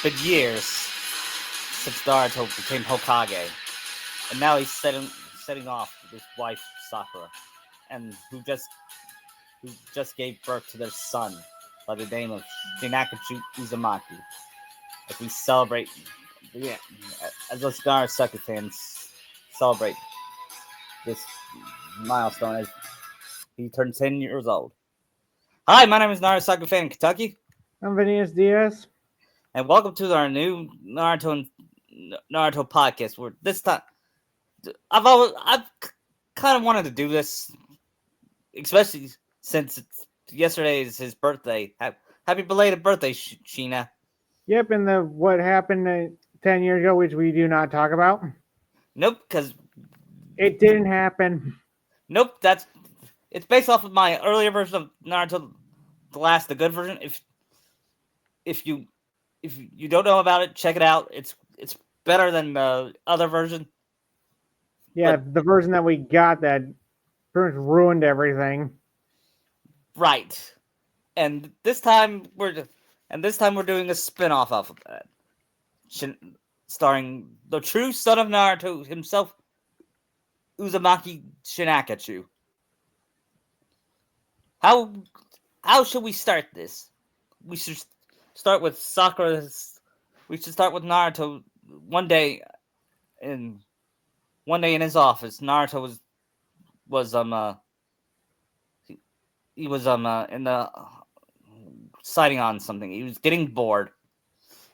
It's been years since Naruto became Hokage, and now he's setting off with his wife Sakura, and who just gave birth to their son by the name of Shinachiku Uzumaki. As we celebrate, yeah, as us Naruto fans celebrate this milestone as he turned 10 years old. Hi, my name is Naruto fan in Kentucky. I'm Venus Diaz. And welcome to our new Naruto podcast. Where this time, I've kind of wanted to do this, especially since yesterday is his birthday. Happy belated birthday, Sheena. Yep, and what happened 10 years ago, which we do not talk about. Nope, because it didn't happen. Nope, it's based off of my earlier version of Naruto, the good version. If you don't know about it, check it out. It's better than the other version. Yeah, but the version that we got that pretty much ruined everything. Right. And this time we're doing a spin-off off of that. Starring the true son of Naruto himself, Uzumaki Shinachiku. How should we start this? We should start with Sakura's. We should start with Naruto. One day in his office, Naruto was he was in the sighting on something. He was getting bored,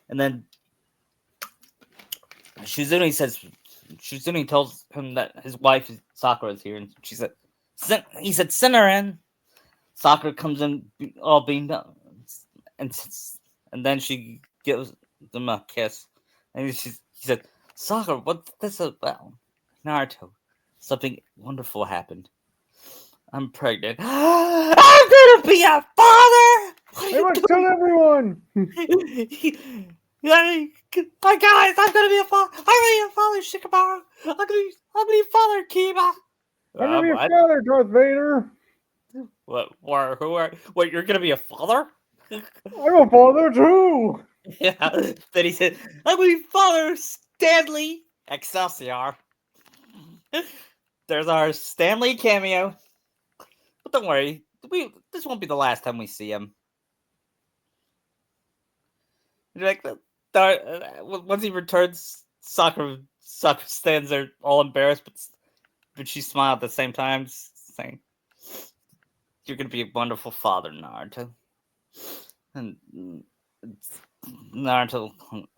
and then Shizune tells him that his wife Sakura is here, and he said, "Send her in." Sakura comes in all beamed up, and then she gives them a kiss, and he said, "Sakura, what's this about?" Naruto, something wonderful happened. I'm pregnant. I'm gonna be a father. I must tell everyone. My guys, I'm gonna be a father. I'm gonna be a father, Shikamaru. I'm gonna be a father, Kiba. I'm gonna be a father, Darth Vader. What? What? You're gonna be a father? I'm a father too. Yeah. Then he said, "I'm gonna be father, Stanley Excelsior." There's our Stanley cameo. But don't worry, this won't be the last time we see him. Like once he returns, Sakura stands there all embarrassed, but she smiled at the same time, saying, "You're gonna be a wonderful father, Naruto." And Naruto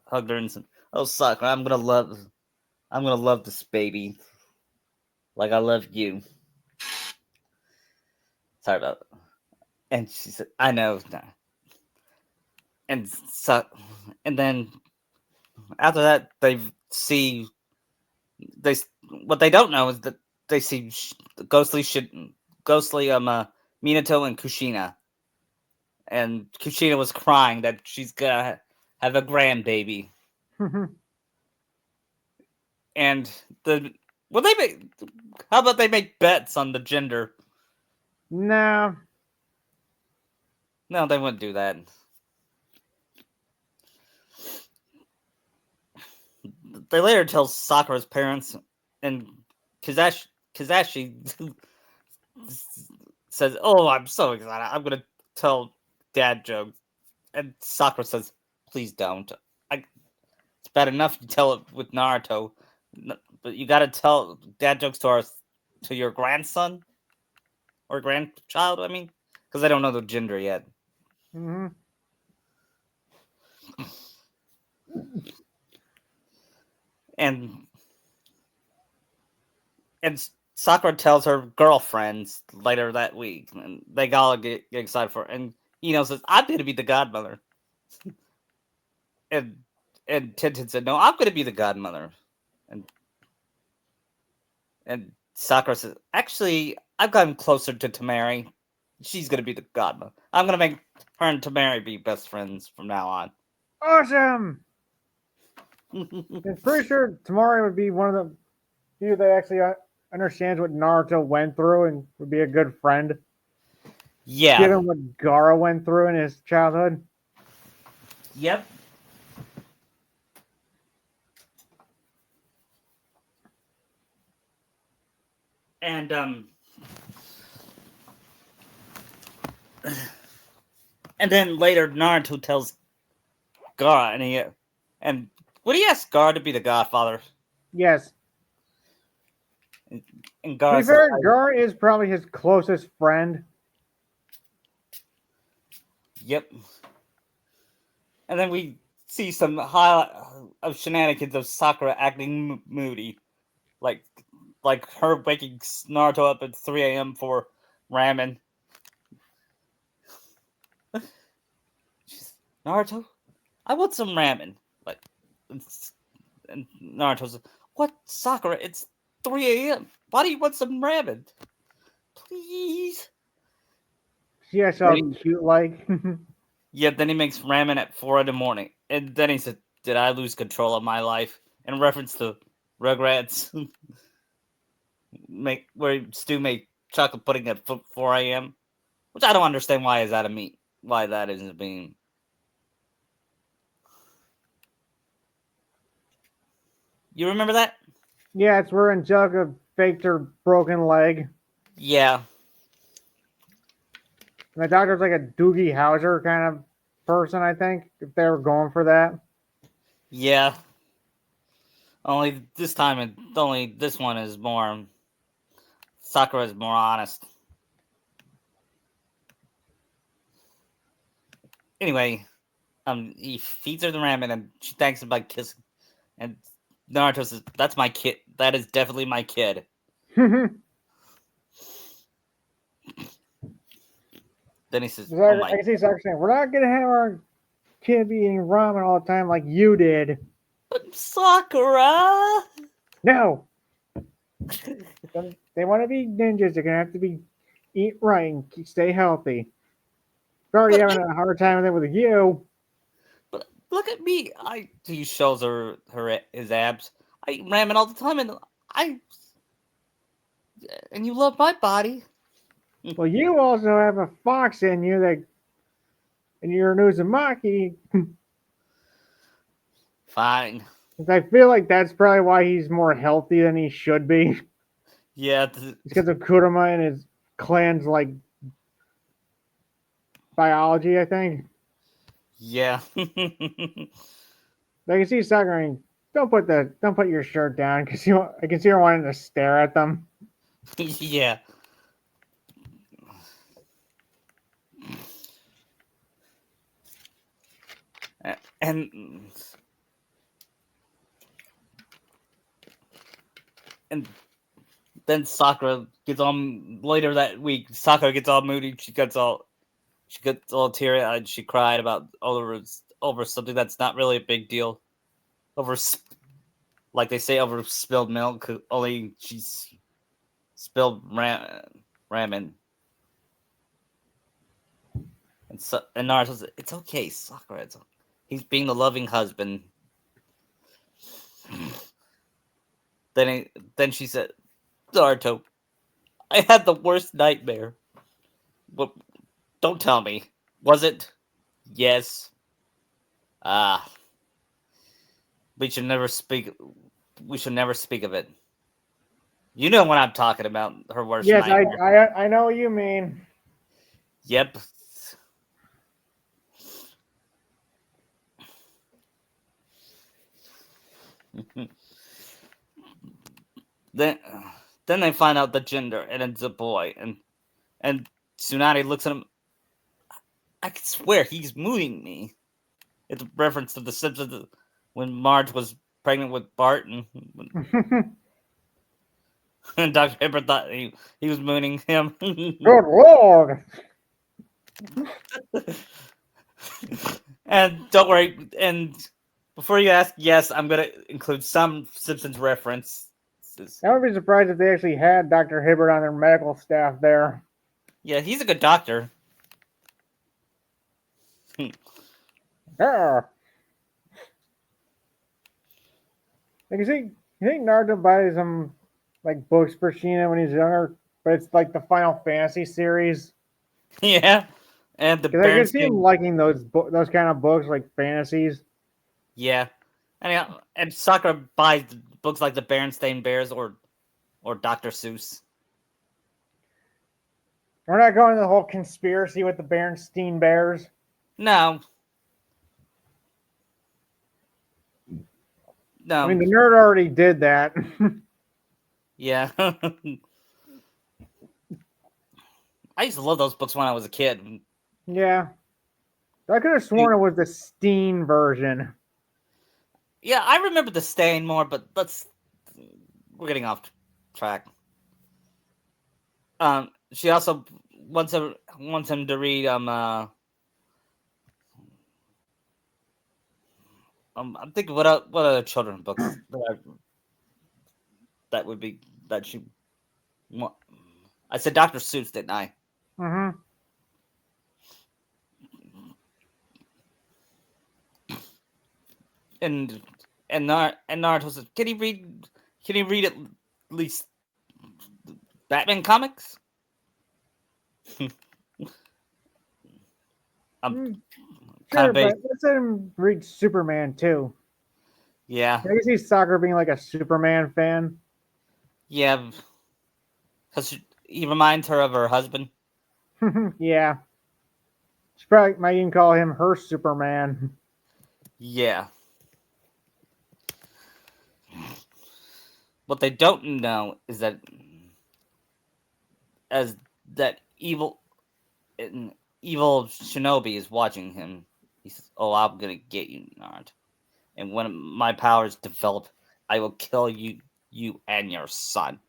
hugged her and said, "Oh, Sakura, I'm gonna love this baby like I love you." Sorry about it. And she said, "I know." And then after that, what they don't know is that they see ghostly Minato and Kushina, and Kushina was crying that she's gonna have a grandbaby. And how about they make bets on the gender? No, they wouldn't do that. They later tell Sakura's parents, and Kizashi says, "Oh, I'm so excited! I'm gonna tell dad jokes." And Sakura says, "Please don't. It's bad enough you tell it with Naruto, but you gotta tell dad jokes to your grandson or grandchild. I mean, because I don't know the gender yet." Mm-hmm. And Sakura tells her girlfriends later that week, and they all get excited for it. And Ino says, "I'm going to be the godmother." and Tintin said, "No, I'm going to be the godmother." And Sakura says, "Actually, I've gotten closer to Tamari. She's going to be the godmother. I'm going to make her and Tamari be best friends from now on." Awesome! I'm pretty sure Tamari would be one of the few that actually understands what Naruto went through and would be a good friend. Yeah. Given what Gaara went through in his childhood. Yep. And and then later Naruto tells Gar, and would he ask Gar to be the Godfather? Yes. And To Gar be says, fair, Gar is probably his closest friend. "Yep." And then we see some highlight of shenanigans of Sakura acting moody, like her waking Naruto up at 3 a.m. for ramen. She's, Naruto, I want some ramen. Like, and Naruto's, what, Sakura? It's 3 a.m. Why do you want some ramen? Please. See how so Then cute like. then he makes ramen at 4 in the morning. And then he said, did I lose control of my life? In reference to Rugrats, where Stu made chocolate pudding at 4 a.m. Which I don't understand why is that a meat. Why that isn't being. You remember that? Yeah, it's where Angelica faked her broken leg. Yeah. And the doctor's like a Doogie Howser kind of person, I think, if they were going for that. Yeah. Only this time, only this one is more. Sakura is more honest. Anyway, he feeds her the ramen and she thanks him by kissing. And Naruto says, "That's my kid. That is definitely my kid." Then he says, "Oh I my." can see Sakura saying, "We're not gonna have our kid be eating ramen all the time like you did." But Sakura. No, they want to be ninjas. They're gonna have to be eat right and stay healthy. They're already But having a hard time with it with you. look at me. He shows her his abs. I eat ramen all the time, and I and you love my body. Well, you also have a fox in you that, and you're an Uzumaki. Fine. I feel like that's probably why he's more healthy than he should be. Yeah. It's because of Kurama and his clan's like biology, I think. Yeah. I can see Sakura. Don't put your shirt down because I can see her wanting to stare at them. Yeah. And and then Sakura gets on later that week. Sakura gets all moody. She gets all teary eyed. She cried about over something that's not really a big deal. Over like they say over spilled milk. Only she's spilled ramen. And Naruto says, "It's okay, Sakura. He's being a loving husband." Then she said, "Naruto, I had the worst nightmare." But don't tell me. Was it? Yes. Ah, we should never speak. We should never speak of it. You know what I'm talking about. Her worst Yes, nightmare. I know what you mean. Yep. then, then they find out the gender, and it's a boy. And Tsunade looks at him. I can swear he's mooing me. It's a reference to The Simpsons when Marge was pregnant with Bart, and Dr. Pepper thought he was mooning him. Good lord! And don't worry. And before you ask, yes, I'm gonna include some Simpsons references. I would be surprised if they actually had Dr. Hibbert on their medical staff there. Yeah, he's a good doctor. Yeah. Like, you think Naruto buys some like books for Sheena when he's younger, but it's like the Final Fantasy series. Yeah, and the Because I can see him Berenstain. liking those kind of books, like fantasies. Yeah, and Sakura buys books like the Berenstain Bears or Dr. Seuss. We're not going to the whole conspiracy with the Bernstein Bears. No, I mean, no, the nerd already did that. yeah. I used to love those books when I was a kid. Yeah. I could have sworn it was the Steen version. Yeah, I remember the Stain more, but we're getting off track. She also wants him to read I'm thinking what other children's books that would be that she want. I said Dr. Seuss, didn't I? Mm-hmm. And and Naruto said, can he read at least Batman comics? I'm kind Sure, of but based. let's let him read Superman too. Yeah, I can see Soccer being like a Superman fan. yeah, because he reminds her of her husband. Yeah. She probably might even call him her Superman. Yeah. What they don't know is that as that an evil shinobi is watching him. He says, "Oh, I'm gonna get you, Nard. And when my powers develop, I will kill you and your son."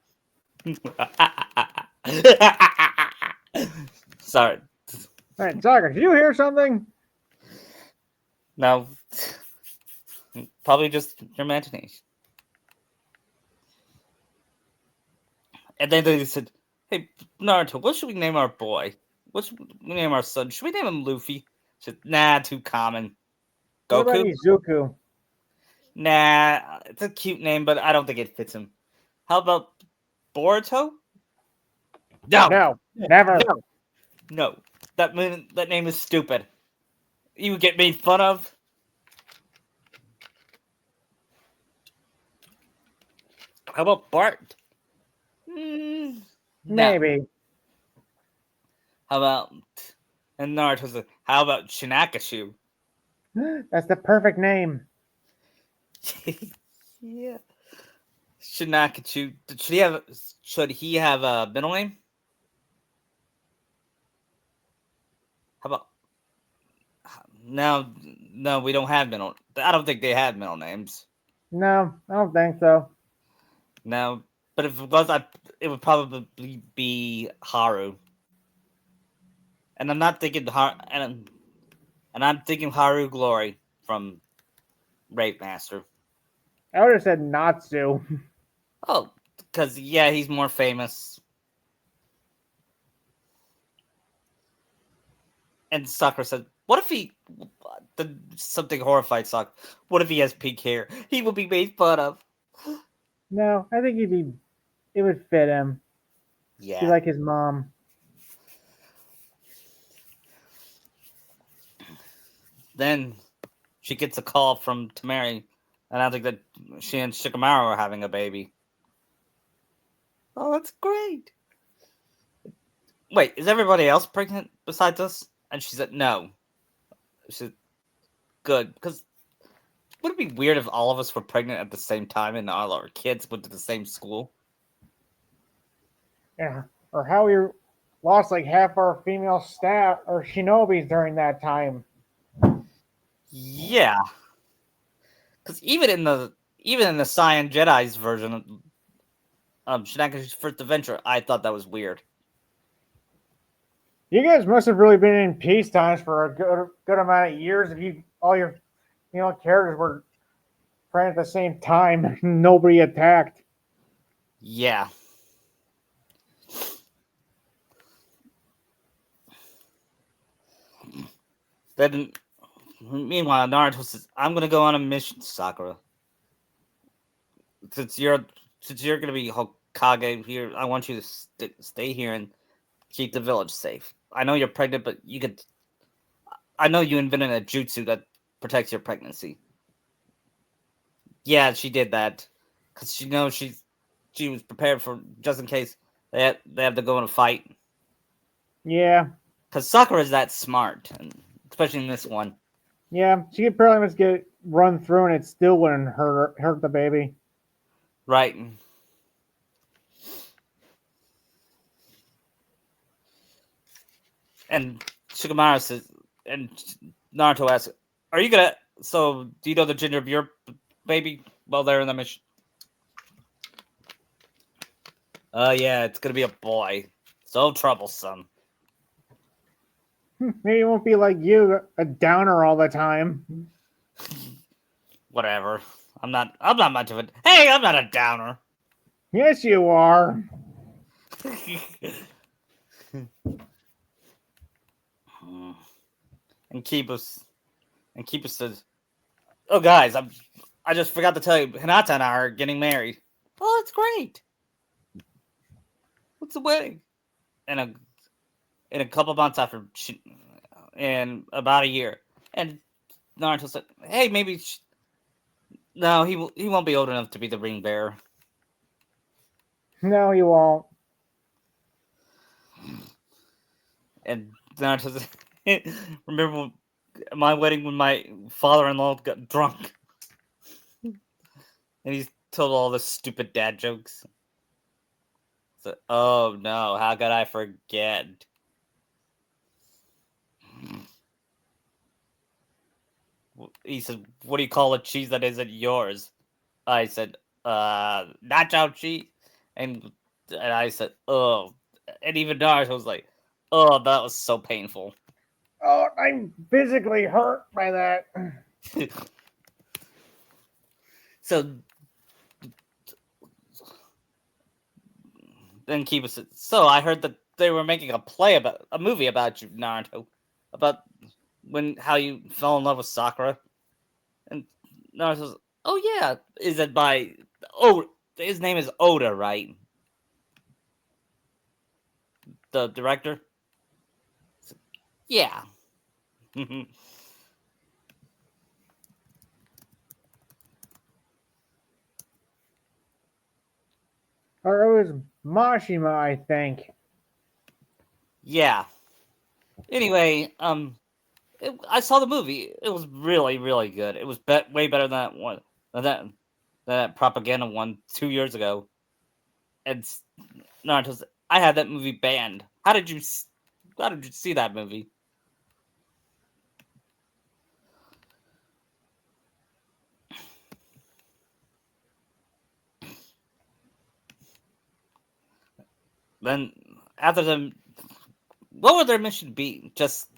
Sorry. Hey, Soccer, did you hear something? No, probably just your imagination. And then they said, "Hey, Naruto, what should we name our boy? What should we name our son? Should we name him Luffy?" She said, "Nah, too common." What about Goku? Izuku? Nah, it's a cute name, but I don't think it fits him. How about Boruto? No, No, never. no, no. That name is stupid. You would get made fun of. How about Bart? No. Maybe. How about and Naruto's like, how about Shinakaku? That's the perfect name. Yeah. Shinakaku. Should he have a middle name? How about no? No, we don't have middle. I don't think they have middle names. No, I don't think so. No, but if it was, it would probably be Haru. And I'm not thinking and I'm thinking Haru Glory from Rape Master. I would have said Natsu. Oh, because yeah, he's more famous. And Sakura said, "What if he?" Something horrified Sakura. What if he has pink hair? He will be made fun of. No, I think it would fit him. Be Yeah. like his mom. Then she gets a call from Tamari, and I think that she and Shikamaru are having a baby. Oh, that's great. Wait, is everybody else pregnant besides us? And she said, no. She said, good. Because would it be weird if all of us were pregnant at the same time and all our kids went to the same school? Yeah. Or how we lost like half our female staff or shinobis during that time. Yeah. Because even in the Cyan Jedi's version of Shinaku's first adventure, I thought that was weird. You guys must have really been in peace times for a good amount of years if you all your characters were friends at the same time. Nobody attacked. Yeah. Then, meanwhile, Naruto says, "I'm gonna go on a mission, Sakura. Since you're since you're gonna be Hokage here, I want you to stay here and keep the village safe. I know you're pregnant, but you could. I know you invented a jutsu that protects your pregnancy. Yeah, she did that because she knows she was prepared for just in case they have to go in a fight. Yeah. Because Sakura is that smart, and especially in this one. Yeah. She could pretty much get run through and it still wouldn't hurt the baby. Right. And Shikamaru says, and Naruto asks, "Are you gonna? So, do you know the gender of your baby?" While they're in the mission. Yeah, it's gonna be a boy. So troublesome. Maybe it won't be like you, a downer all the time. Whatever. I'm not. I'm not much of a. Hey, I'm not a downer. Yes, you are. and Kibus and Kibus says, "Oh, guys, I just forgot to tell you, Hinata and I are getting married. Oh, that's great. What's the wedding? In a couple months after, in about a year." And Naruto said, "Hey, maybe no, he won't be old enough to be the ring bearer." No, you won't. And Naruto said, "Remember my wedding when my father-in-law got drunk and he's told all the stupid dad jokes." So, oh no, how could I forget? He said, "What do you call a cheese that isn't yours?" I said, nacho cheese. And I said, "Oh." And even Naruto was like, "Oh, that was so painful." Oh, I'm physically hurt by that. So then Kiba said, "So I heard that they were making a movie about you, Naruto, about how you fell in love with Sakura." And Naruto says, "Oh yeah, is it by his name is Oda, right? The director." Yeah. Or it was Mashima, I think. Yeah. Anyway, I saw the movie. It was really, really good. It was way better than that one, than that propaganda one 2 years ago. And Naruto's. I had that movie banned. How did you see that movie? Then after them, what would their mission be? Just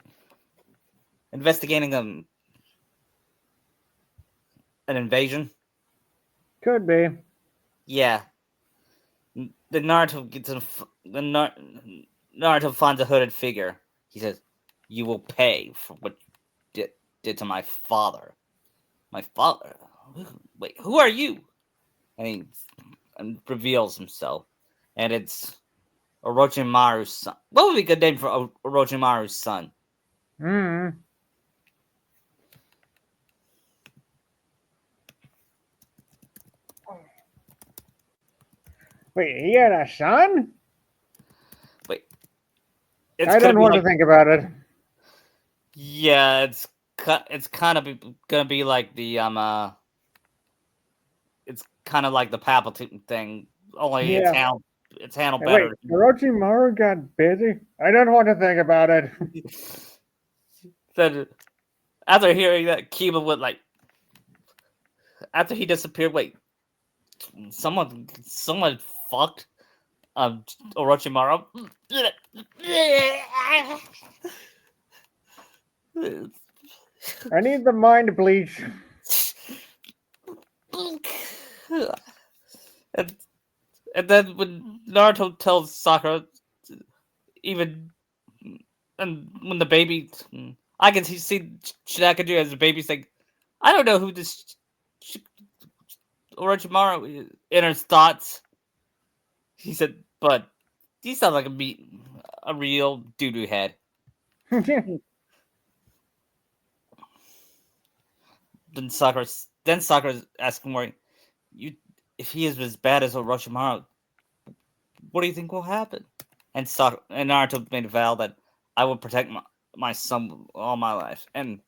investigating an invasion? Could be. Yeah. The Naruto finds a hooded figure. He says, "You will pay for what you did to my father." My father? Wait, who are you? And he reveals himself. And it's Orochimaru's son. What would be a good name for Orochimaru's son? Hmm. Wait, he had a son? Wait, it's I gonna didn't be want to like, think about it. yeah, it's kind of gonna be like it's kind of like the Palpatine thing. Only Yeah. it's handled Hey, wait, better. Orochimaru got busy? I didn't want to think about it. Then after hearing that, Kiba would like after he disappeared. Wait, someone fucked Orochimaru. I need the mind bleach. and, and then when Naruto tells Sakura, even and when the baby, I can see Shinachiku as the baby saying, "I don't know who this Orochimaru is." In his thoughts, he said, "But he sounds like a real doo doo head." Then Sakura asking Mori, "You, if he is as bad as Orochimaru, what do you think will happen?" And Naruto made a vow that I will protect my son all my life, and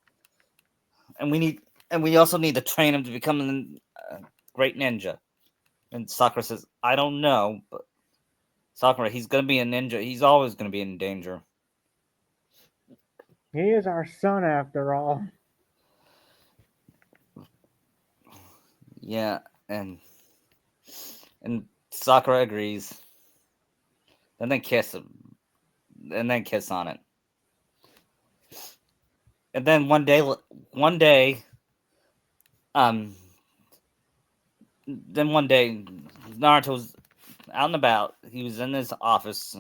we need and we also need to train him to become a great ninja. And Sakura says, I don't know, but Sakura, he's gonna be a ninja. He's always gonna be in danger. He is our son after all. Yeah, and Sakura agrees. Then they kiss him, and then kiss on it. And then um, one day, Naruto was out and about. He was in his office,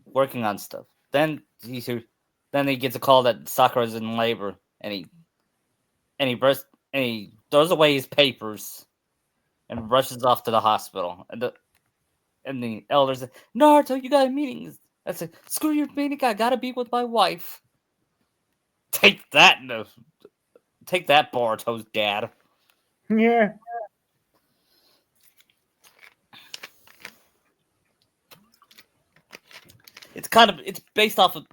working on stuff. Then he gets a call that Sakura's in labor, and he throws away his papers and rushes off to the hospital. And the elders say, Naruto, you got a meeting. I said, screw your meeting. I gotta be with my wife. Take that, no, take that, Boruto's dad. Yeah. It's based off of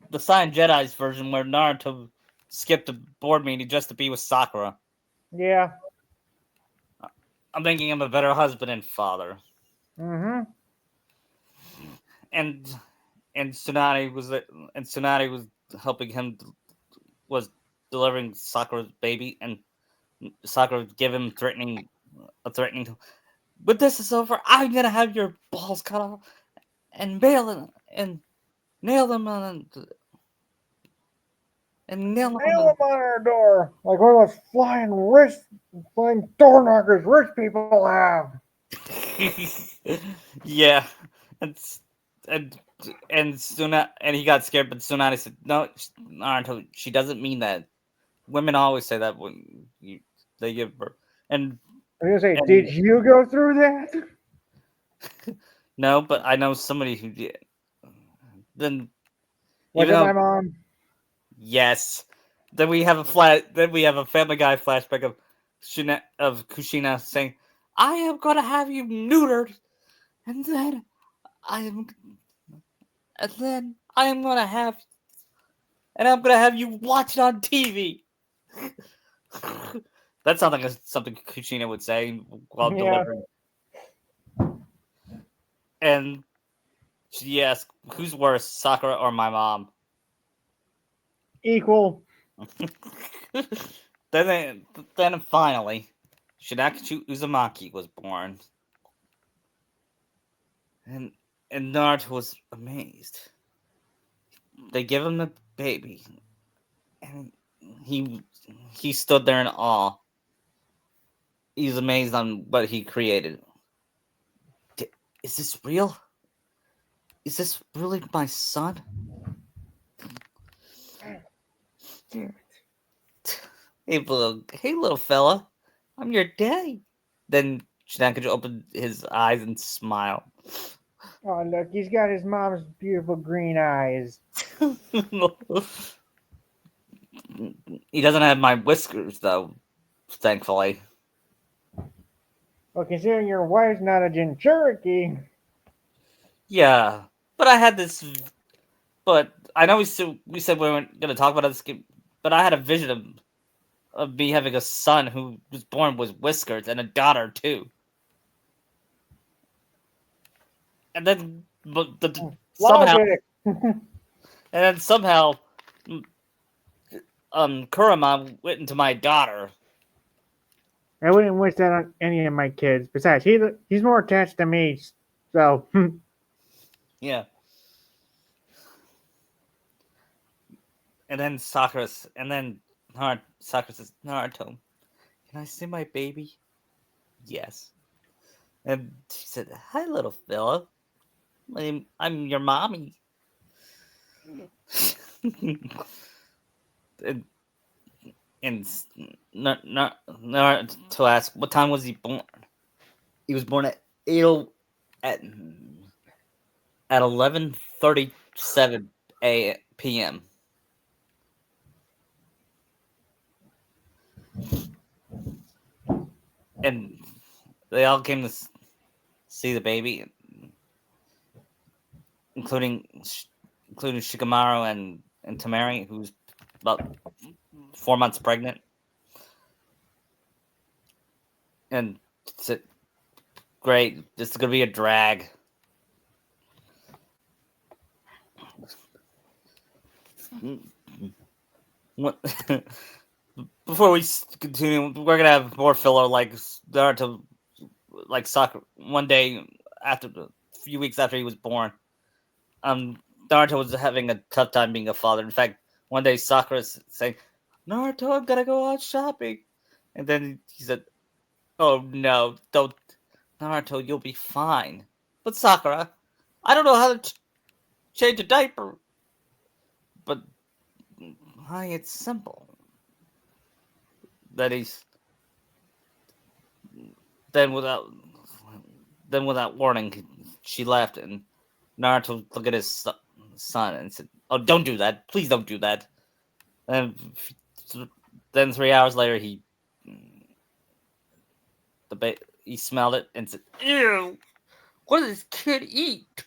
the Saiyan Jedi's version where Naruto skipped a board meeting just to be with Sakura. Yeah. I'm making him a better husband and father. Mm-hmm. And and Tsunade was helping him, was delivering Sakura's baby, and Sakura gave him threatening. But this is over. I'm gonna have your balls cut off and nail them and nail them on Nail him on our door. Like one of those flying door knockers rich people have. yeah, and and and he got scared, but Tsunade said, "No, Naruto, she doesn't mean that. Women always say that when they give birth." And I was gonna say, did and you go through that? no, but I know somebody who did. Then Was even it though my mom? yes, then we have a flat. Then we have a Family Guy flashback of Kushina saying, "I am gonna have you neutered, and then I am, and then I am gonna have, and I'm gonna have you watch it on TV." That sounds like something Kushina would say while Yeah. delivering. And she asked, "Who's worse, Sakura or my mom?" Equal. then, then finally, Shinachiku Uzumaki was born, and Naruto was amazed. They give him the baby, and he he stood there in awe. He's amazed on what he created. Is this real? Is this really my son? Hey little fella, I'm your daddy. Then Shinakaja opened his eyes and smiled. Oh, look, he's got his mom's beautiful green eyes. He doesn't have my whiskers though, thankfully. Well, considering your wife's not a Jinchuriki. Yeah, but I had this. But I know we said we weren't gonna talk about this game, but I had a vision of me having a son who was born with whiskers and a daughter too. And then somehow, Logic. mm, Kurama went into my daughter. I wouldn't wish that on any of my kids. Besides, he's more attached to me, so Yeah, and then Sakura says, Naruto, can I see my baby? Yes. And she said, hi, little fella. I'm your mommy. and and to ask, what time was he born? He was born at 8 at 11:37 p.m. And they all came to see the baby. including Shikamaru and Tamari, who's about 4 months pregnant, and it's great. This is gonna be a drag. Before we continue, we're gonna have more filler like Naruto, like Sakura. One day after, a few weeks after he was born, Naruto was having a tough time being a father. In fact, one day Sakura's saying, "Naruto, I'm gonna go out shopping," and then he said, "Oh no, don't, Naruto, you'll be fine." But Sakura, I don't know how to change a diaper. But why, it's simple. Then he's then without then without warning, she left, and Naruto looked at his son and said, "Oh, don't do that! Please don't do that." And then 3 hours later, he smelled it and said, "Ew, what does this kid eat?"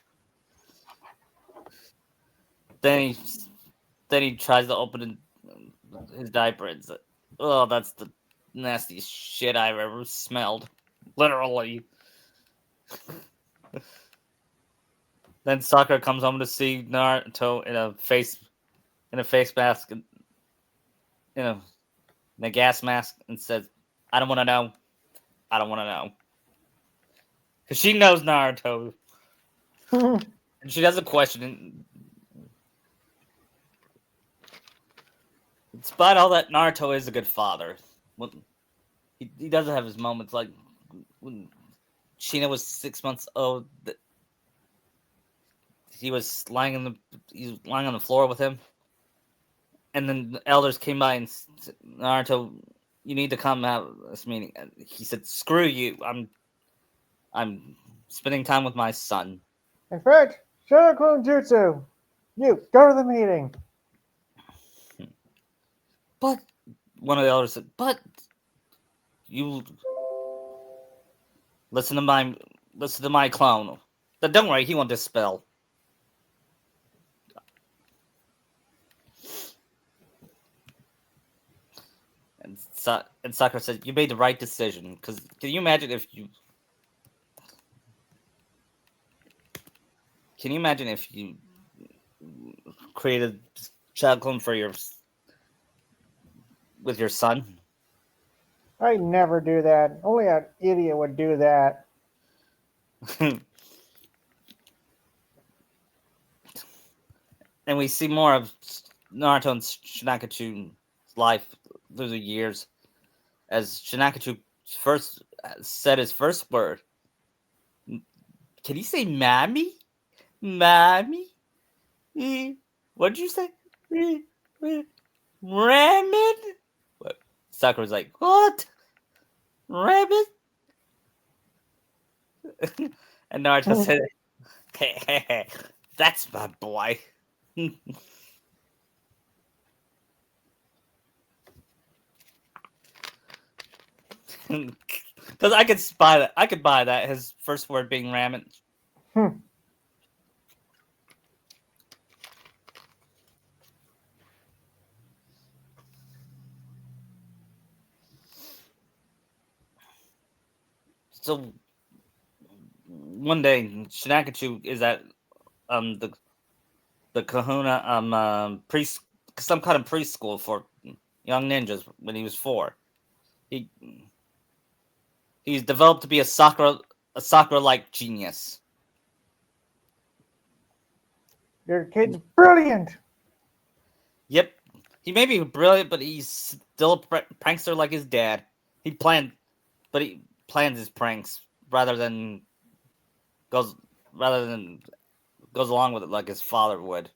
Then he then he tries to open his diaper and said, "Oh, that's the nastiest shit I've ever smelled." Literally. Then Sakura comes home to see Naruto in a face mask, in a gas mask, and says, "I don't want to know. I don't want to know." Because she knows Naruto, and she doesn't question it. Despite all that, Naruto is a good father. He doesn't have his moments, like when Shina was 6 months old. He was lying on the floor with him, and then the elders came by and said, "Naruto, you need to come out of this meeting." And he said, "Screw you. I'm spending time with my son." In fact, Shinachiku Jutsu, you go to the meeting. But one of the elders said, "But you listen to my clone. But don't worry, he won't dispel." And Sakura said, "You made the right decision." Because can you imagine if you created child clone with your son? I'd never do that. Only an idiot would do that. And we see more of Naruto and Shinachichu's life through the years, as Shinachichu first said his first word. Can you say "mammy"? Mommy? What did you say? Ramen? What? Sakura's like, "What? Ramen?" And Naruto said, "Hey, that's my boy." Because I could buy that. I could buy that. His first word being ramen. So one day, Shinachichu is at the Kahuna pre some kind of preschool for young ninjas when he was 4. He he's developed to be a Sakura like genius. Your kid's brilliant. Yep, he may be brilliant, but he's still a prankster like his dad. He planned, but he plans his pranks goes rather than goes along with it like his father would.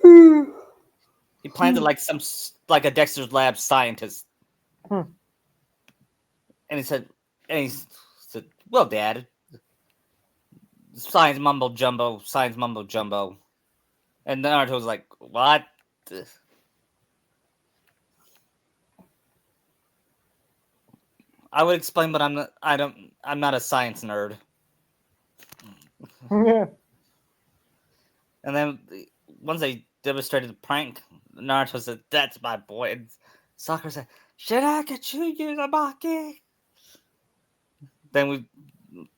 He plans it like a Dexter's Lab scientist. And he said, "Well, Dad, science mumbo jumbo, science mumbo jumbo." And Naruto was like, "What?" I would explain, but I'm not. I'm not a science nerd. Yeah. And then once they demonstrated the prank, Naruto said, "That's my boy." And Sakura said, "Shinachiku Uzumaki." Then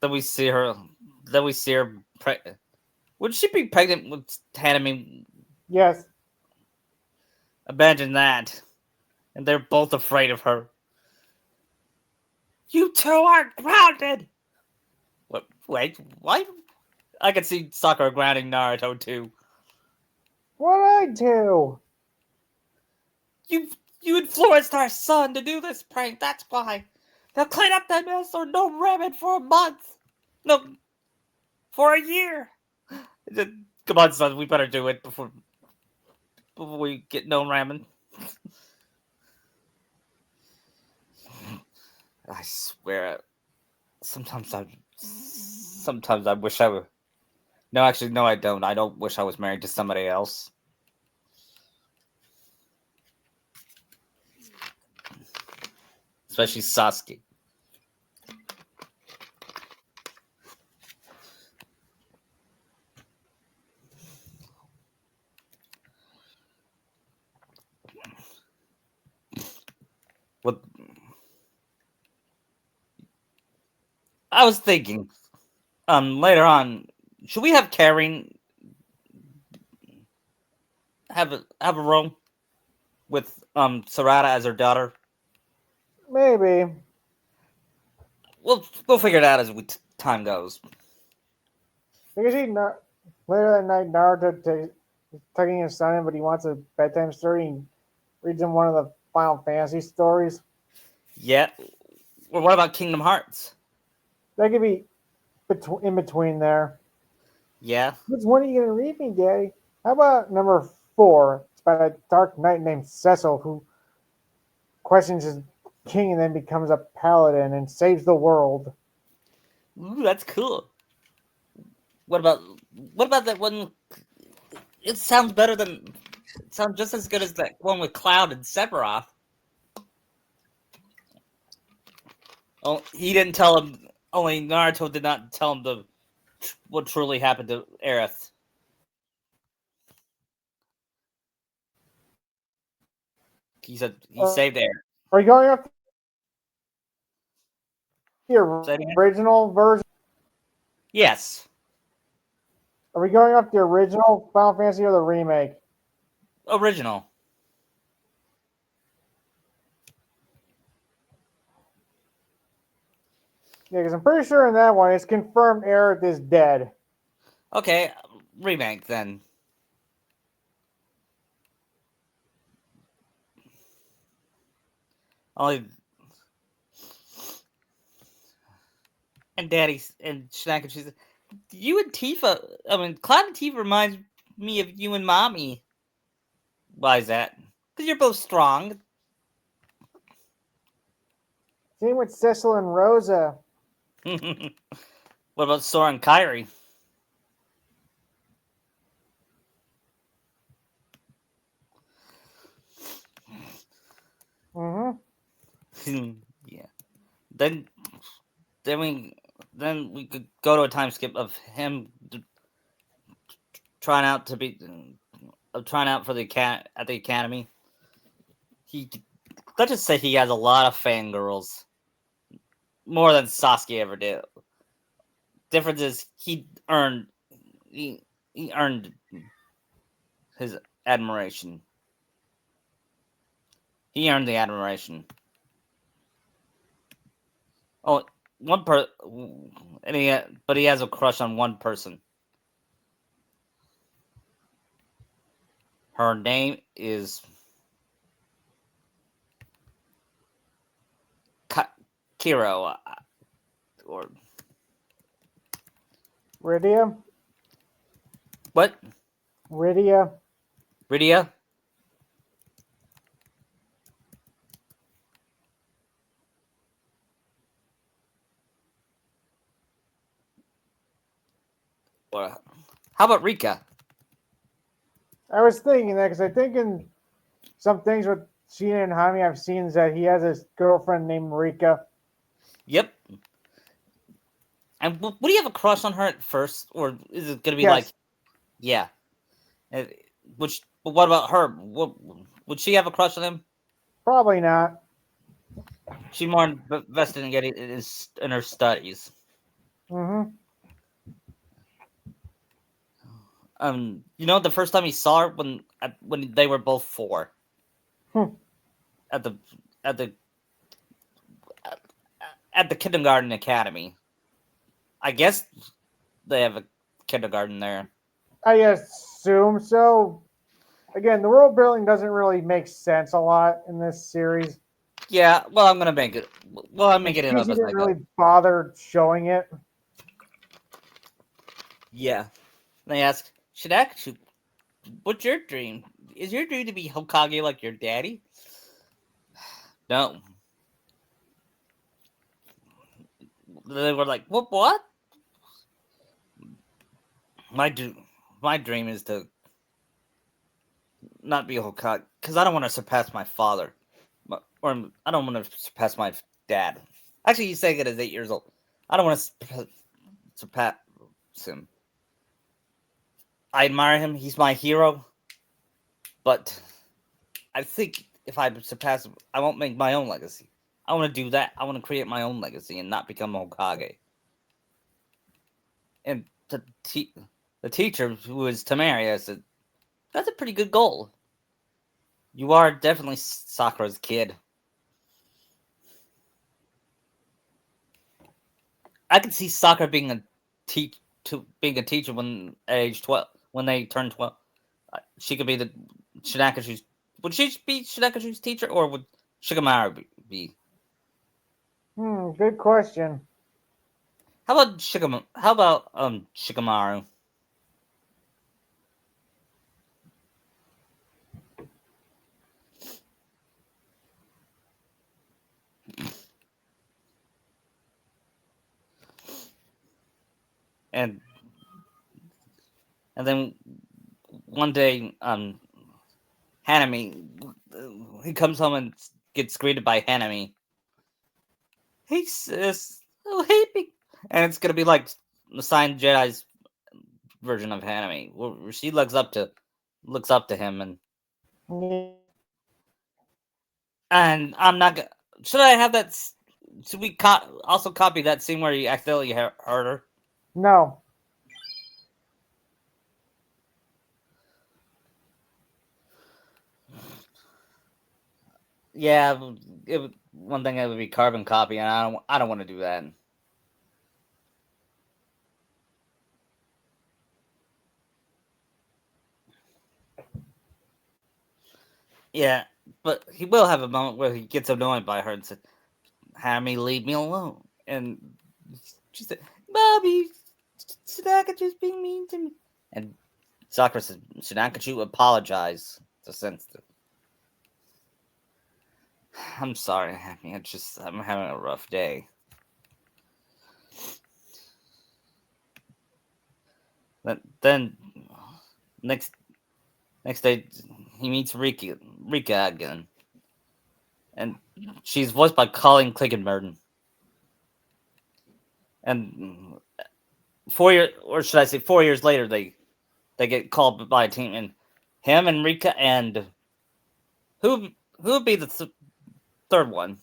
we see her. Then we see her. Would she be pregnant with Hanami? Yes. Imagine that. And they're both afraid of her. You two are grounded. What? Wait, what? I can see Sakura grounding Naruto too. What I do? You you influenced our son to do this prank. That's why. Now clean up that mess or no ramen for a month. No, for a year. Come on, son. We better do it before we get no ramen. I swear. Sometimes I wish I were. No, actually, no, I don't. I don't wish I was married to somebody else. Especially Sasuke. What I was thinking, later on, should we have Karen have a role with Sarada as her daughter? Maybe. We'll figure it out as time goes. Because later that night, Naruto is tugging his son in, but he wants a bedtime story and reads him one of the Final Fantasy stories. Yeah. Or what about Kingdom Hearts? That could be in between there. Yeah. Which one are you going to read me, Daddy? How about number 4? It's about a dark knight named Cecil who questions his king and then becomes a paladin and saves the world. Ooh, that's cool. What about that one? It sounds better than. It sounds just as good as that one with Cloud and Sephiroth. Oh, he didn't tell him. Only Naruto did not tell him what truly happened to Aerith. He said he Uh, saved Aerith. are you going off the Say it again? original version? Yes, Are we going off the original Final Fantasy or the remake? original. Yeah, because I'm pretty sure in that one it's confirmed Aerith is dead. Okay, remake then. Only and Daddy and Shinachiku. She said, "You and Tifa. I mean, Cloud and Tifa reminds me of you and Mommy. Why is that? Because you're both strong. Same with Cecil and Rosa. What about Sora and Kyrie? Yeah. Then then we then we could go to a time skip of him trying out to be trying out for the at the academy. He let's just say he has a lot of fangirls, more than Sasuke ever did. Difference is he earned his admiration. He earned the admiration. Oh, and but he has a crush on one person. Her name is Kiro, or Rydia? what? Rydia? Rydia? Or how about Rika? I was thinking that because I think in some things with Sheena and Jaime I've seen is that he has a girlfriend named Rika. Yep. And would he have a crush on her at first, or is it gonna be like, Yes, yeah? Uh, Which, but what about her? What, would she have a crush on him? probably not. She more invested in getting in her studies. Mm-hmm. The first time he saw her when they were both four Hmm. at the at the at the kindergarten academy. I guess they have a kindergarten there. I assume so. Again, the world building doesn't really make sense a lot in this series. Yeah, well, I'm gonna make it. Well, I'm It's making it because up you as didn't I go. really bother showing it. Yeah. They ask Shinachiku, "What's your dream? Is your dream to be Hokage like your daddy?" No. They were like, "What? What? My dream, my dream is to not be a Hokage because I don't want to surpass my father, or I don't want to surpass my dad." Actually, he's saying it as 8 years old. I don't want to surpass him. I admire him. He's my hero, but I think if I surpass him, I won't make my own legacy. I want to do that. I want to create my own legacy and not become a Hokage. And the teacher, who is Tamaria, said, "That's a pretty good goal. You are definitely Sakura's kid." I could see Sakura being being a teacher when at age 12, when they turn 12. She could be the Shinakachu's. Would she be Shinakachu's teacher, or would Shikamaru be? Good question. How about Shikamaru? How about Shikamaru? And then one day, Hanami, he comes home and gets greeted by Hanami. "Hey sis, oh hey big," and it's gonna be like the Signed Jedi's version of Hanami, where she looks up to him, and I'm not gonna. Should I have that? Should we also copy that scene where he accidentally hurt her? No. Yeah, one thing that would be carbon copy, and I don't want to do that. Yeah, but he will have a moment where he gets annoyed by her and says, "Have me leave me alone." And she said, "Bobby, Shinakachu's being mean to me." And Sakura says, "Shinakachu, apologize to Sensitive." "I'm sorry, Happy. I'm having a rough day." Then next next day he meets Rika again, and she's voiced by Colleen Clickenburn. And 4 years, or should I say, 4 years later, they get called by a team, and him and Rika and who who would be the third one?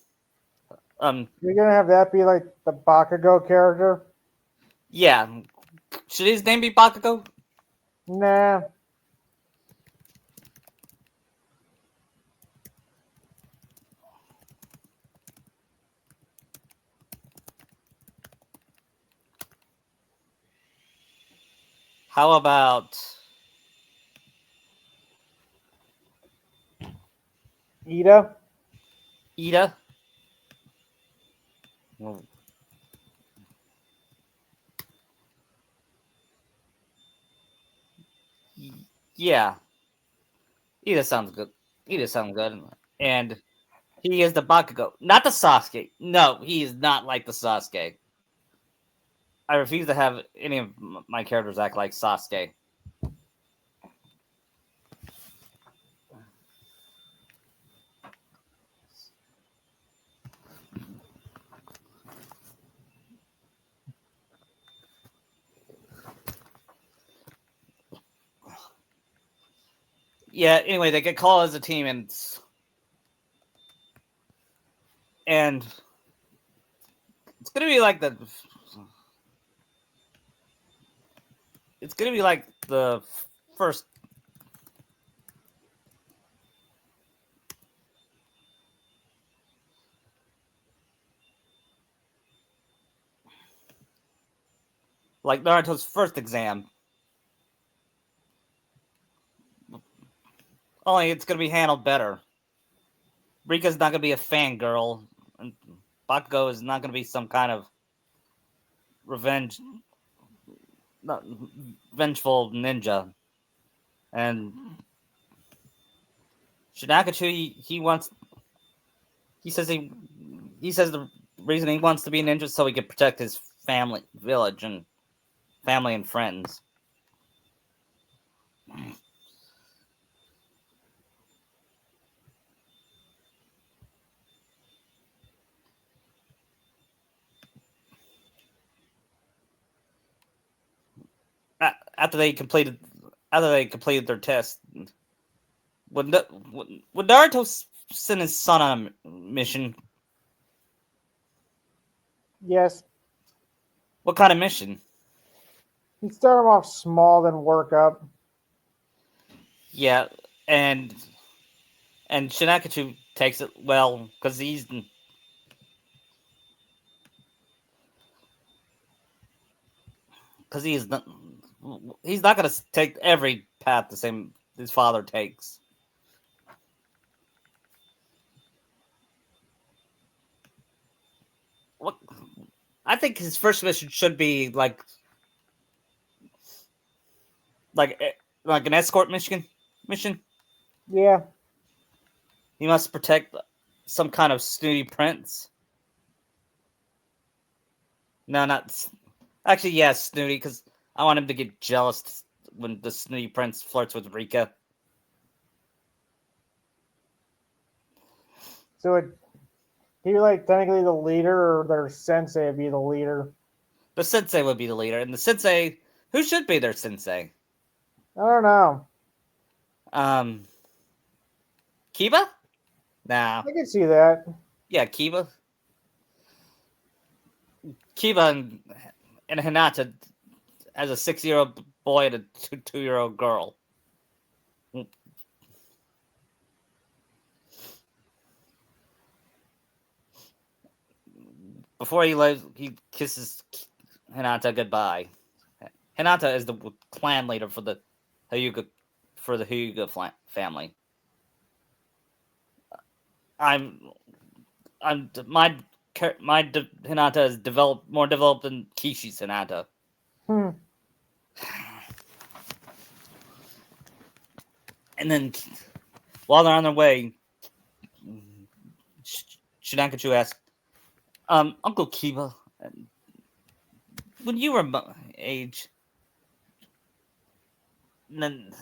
Um, You're gonna have that be like the Bakugo character? yeah, should his name be Bakugo? Nah. How about Ida? Ida? Well, yeah, Ida sounds good. Ida sounds good, and he is the Bakugo, not the Sasuke. No, he is not like the Sasuke. I refuse to have any of my characters act like Sasuke. yeah. Anyway, they get called as a team, and it's gonna be like the it's gonna be like the first. Like Naruto's first exam. Only it's gonna be handled better. Rika's not gonna be a fangirl, and Bakugo is not gonna be some kind of revenge, not, vengeful ninja. And Shinachiku, he wants. He says he says the reason he wants to be a ninja is so he can protect his family, village, and family and friends. After they completed their test, would Naruto send his son on a mission? Yes, What kind of mission? you start them off small, then work up. Yeah, and Shinakachu takes it well because he's not going to take every path the same his father takes. What I think his first mission should be like like an escort mission. Yeah, He must protect some kind of snooty prince. No, not actually. Yeah, snooty because I want him to get jealous when the snooty prince flirts with Rika. so he like technically the leader, or their sensei would be the leader. The sensei would be the leader, and the sensei, who should be their sensei? I don't know. Um, Kiba? Nah. I can see that. Yeah, Kiba. Kiba and Hinata as a 6-year-old boy and a 2-year-old girl. Before he leaves, he kisses Hinata goodbye. Hinata is the clan leader for the Hyuga family. I'm my Hinata is more developed than Kishi's Hinata. Hmm. And then while they're on their way, Shinakachu asks, Uncle Kiba, when you were my age, then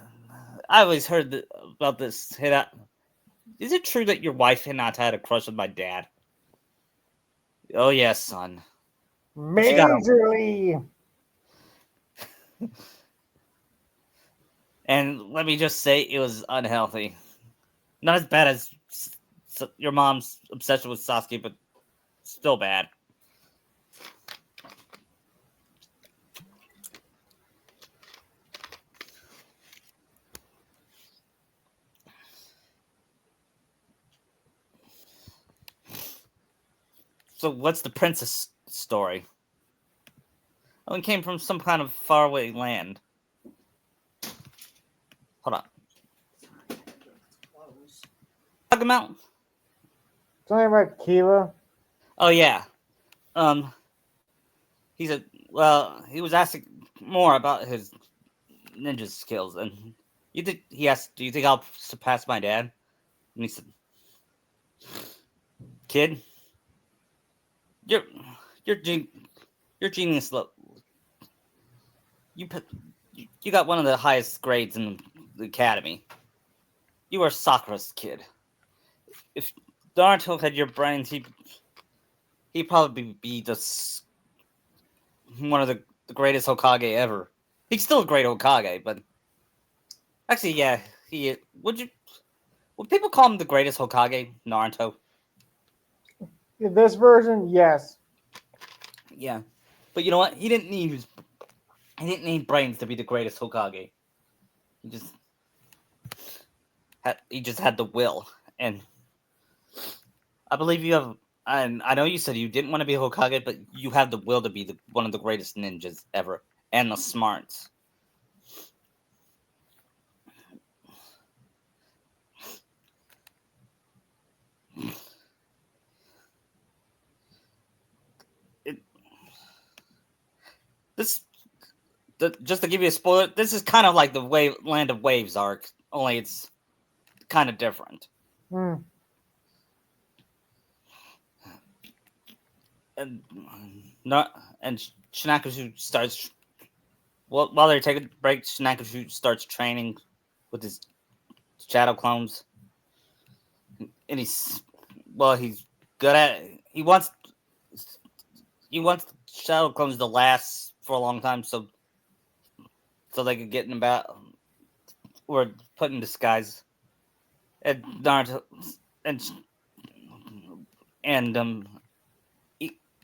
I always heard about this. Is it true that your wife Hinata had a crush on my dad? Oh yes, son. She got a, Majorly. and let me just say, it was unhealthy. Not as bad as your mom's obsession with Sasuke, but still bad. So what's the princess story? Oh, it came from some kind of faraway land. Hold on. Talking about? Something about Kiba. Oh yeah. Um, he said, well, he was asking more about his ninja skills, and he asked, "Do you think I'll surpass my dad?" And he said, "Kid, you're you're you're genius. Look, you put you got one of the highest grades in the academy. You are Sakura's kid. If Naruto had your brains, he'd probably be one of the greatest Hokage ever. He's still a great Hokage, but actually, yeah, he would people call him the greatest Hokage, Naruto? In this version, yes. Yeah, but you know what? He didn't need brains to be the greatest Hokage. He just had the will, and I believe you have. And I know you said you didn't want to be a Hokage, but you have the will to be one of the greatest ninjas ever, and the smarts. It, this just to give you a spoiler, this is kind of like the Land of Waves arc, only it's kind of different. Hmm. And not and Shinachiku starts while they're taking a break. Shinachiku starts training with his shadow clones, and he's good at it. He wants shadow clones to last for a long time, so they could get in about or put in disguise. And Naruto and and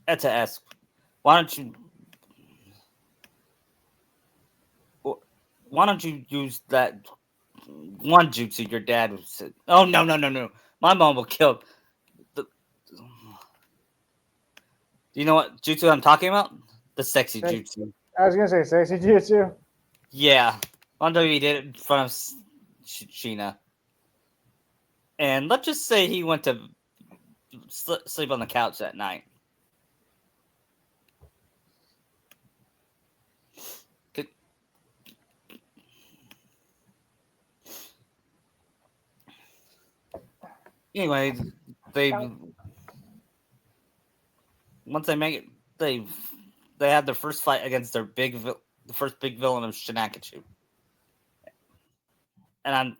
Etta asks, "Why don't you why don't you use that one jutsu your dad said?" Oh no no no no! My mom will kill. The, do you know what jutsu I'm talking about? The sexy jutsu. I was gonna say sexy jutsu. Yeah, one time he did it in front of Sheena, and let's just say he went to sleep on the couch that night. Anyway, they once they make it, they they had their first fight against the first big villain of Shinachiku, and I'm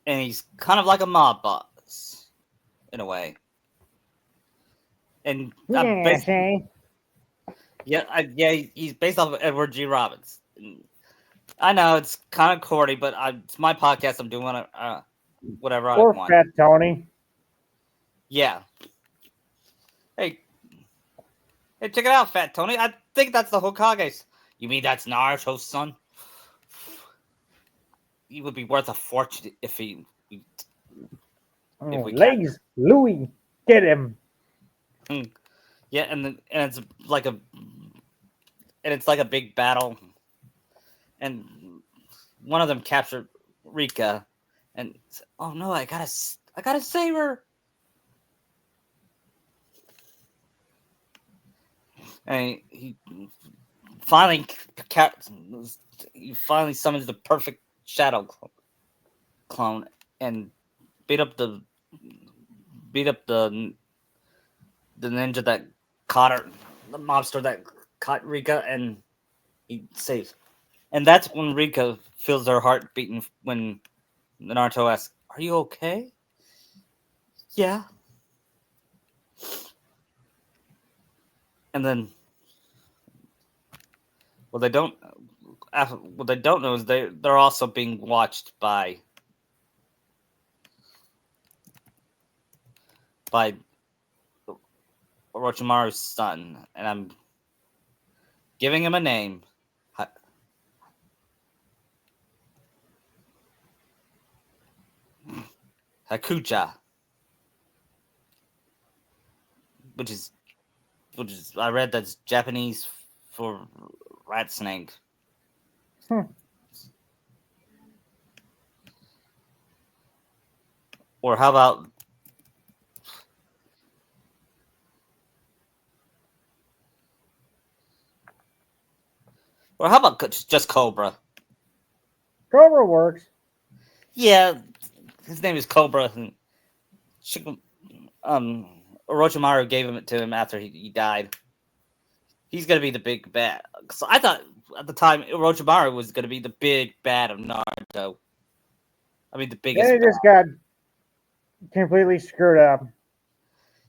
and he's kind of like a mob boss in a way, and I'm Yeah, basically see. yeah he's based off of Edward G. Robbins. I know it's kind of corny, but it's my podcast. I'm doing whatever I Poor want. fat Tony. Yeah. Hey, hey, check it out, Fat Tony. I think that's the Hokage's. You mean that's Naruto's son? He would be worth a fortune if Oh, we capture. legs, Louis, get him. Hmm. Yeah, and it's like a big battle, and one of them captured Rika, and oh no, I gotta save her. And finally he finally summons the perfect shadow clone and beat up the beat up the ninja that caught her, the mobster that caught Rika, and he saves. And that's when Rika feels her heart beating when Naruto asks, "Are you okay?" Yeah. And then what they don't what they don't know is they're also being watched by Orochimaru's son, and I'm giving him a name, Hakuja, which is I read that's Japanese for rat snake. Hmm. Or how about just Cobra? Cobra works. Yeah, his name is Cobra. And um, Orochimaru gave him to him after he died. He's gonna be the big bad. So I thought at the time Orochimaru was gonna be the big bad of Naruto. I mean the Then biggest it bad. just got completely screwed up.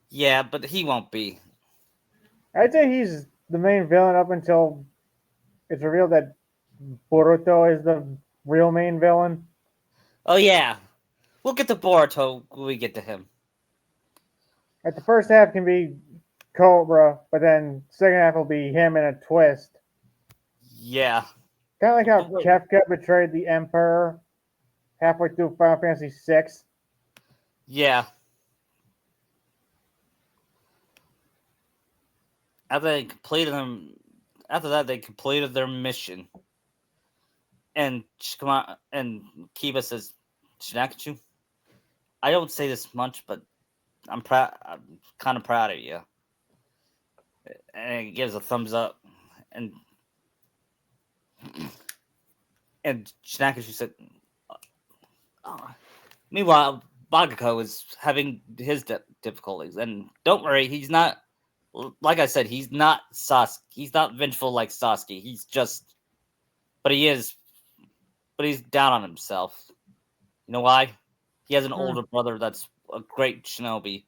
Yeah, but he won't be. I'd say he's the main villain up until it's revealed that Boruto is the real main villain. Oh yeah, we'll get to Boruto when we get to him. Like the first half can be Cobra, but then second half will be him in a twist. Yeah, Kind of like how but wait, Kefka betrayed the Emperor halfway through Final Fantasy VI. yeah. After they completed them, after that they completed their mission, and come on, and Kiba says, "Shinachiku, I don't say this much, but I'm proud. I'm kind of proud of you." And he gives a thumbs up, and Shinachiku said, oh. Meanwhile, Bagako is having his difficulties, and don't worry, he's not. Like I said, he's not Sasuke. He's not vengeful like Sasuke. He's just, but he is, but he's down on himself. You know why? He has an Hmm. older brother that's a great shinobi,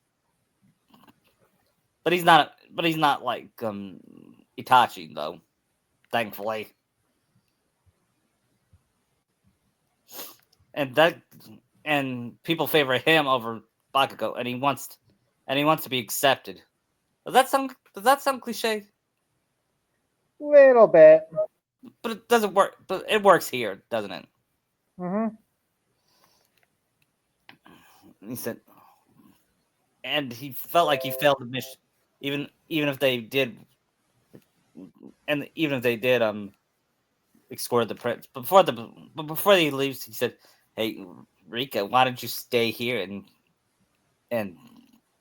but he's not. But he's not like Itachi though. Thankfully, and that and people favor him over Bakugo, and he wants to be accepted. Does that sound cliche? Little bit. But it doesn't work. But it works here, doesn't it? Mm-hmm. He said, and he felt like he failed the mission, even if they did, and even if they did escort the prince. But before he leaves, he said, "Hey, Rika, why don't you stay here and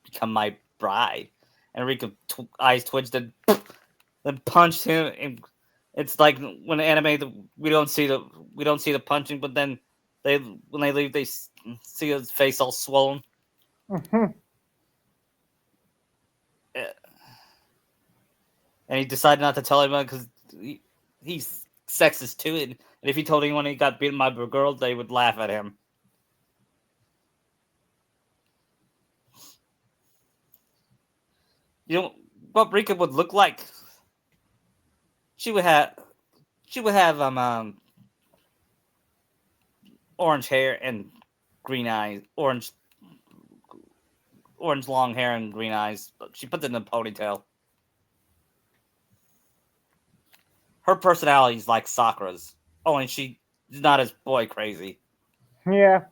become my bride?" And Rika eyes twitched and then punched him. And it's like when anime, we don't see the punching, but then they when they leave, they see his face all swollen. Mm-hmm. Uh, And he decided not to tell anyone because he's sexist too. And if he told anyone he got beaten by a girl, they would laugh at him. You know what Rika would look like? She would have she would have orange hair and green eyes, orange long hair and green eyes. She puts it in a ponytail. Her personality is like Sakura's, only she's not as boy crazy. Yeah.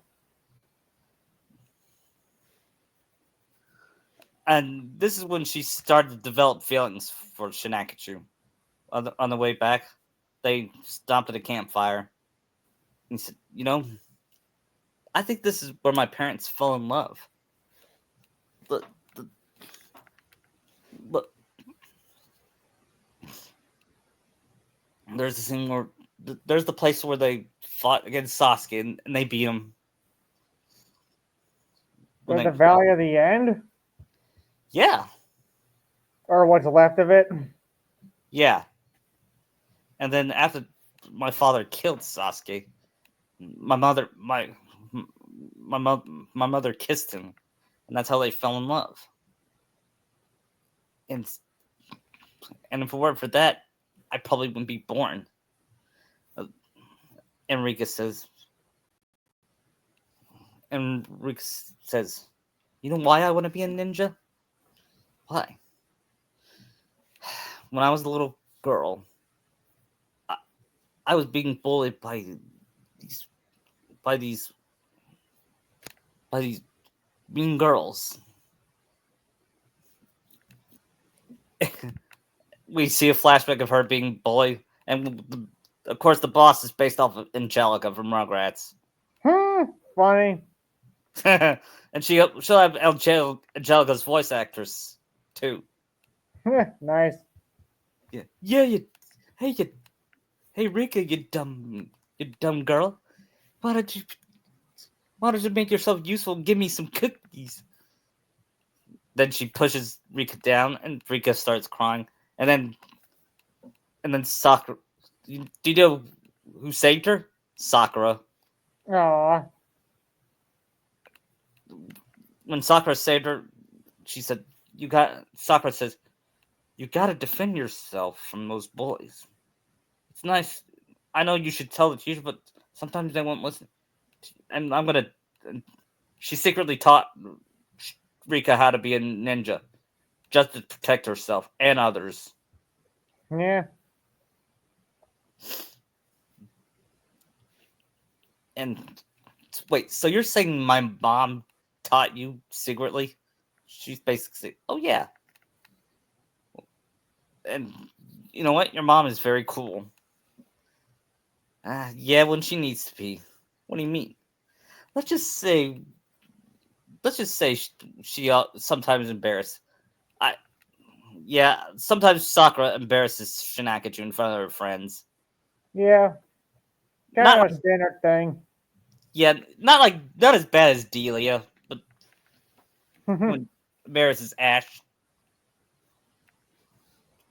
And this is when she started to develop feelings for Shinakichu. On the way back, they stopped at a campfire. He said, "You know, I think this is where my parents fell in love. But, but there's the scene where there's the place where they fought against Sasuke and they beat him. When The they, Valley of the End, yeah, or what's left of it. yeah. And then after my father killed Sasuke, my mother, my mother kissed him, and that's how they fell in love. And and if it weren't for that, I probably wouldn't be born." Uh, Enrique says, Enrique says, "You know why I want to be a ninja? Why? When I was a little girl, I, I was being bullied these by these by these mean girls." We see a flashback of her being bullied, and of course, the boss is based off of Angelica from Rugrats. Funny. And she'll have Angelica's voice actress too. Nice. Yeah, yeah. You, hey Rika, you dumb girl. Why don't you, why don't you make yourself useful and give me some cookies? Then she pushes Rika down, and Rika starts crying. And then Sakura. Do you know who saved her? Sakura. Aw. When Sakura saved her, she said, "You got." Sakura says, "You got to defend yourself from those boys. It's nice. I know you should tell the teacher, but sometimes they won't listen. And I'm gonna. She secretly taught Rika how to be a ninja just to protect herself and others. Yeah, And wait, so you're saying my mom taught you secretly? She's basically, oh yeah, and you know what? Your mom is very cool. Yeah, when she needs to be. What do you mean? Let's just say, let's just say she sometimes embarrassed. I yeah, sometimes Sakura embarrasses Shinachiku in front of her friends. yeah, Not kind of a standard thing. yeah, not as bad as Delia, but when embarrasses Ash,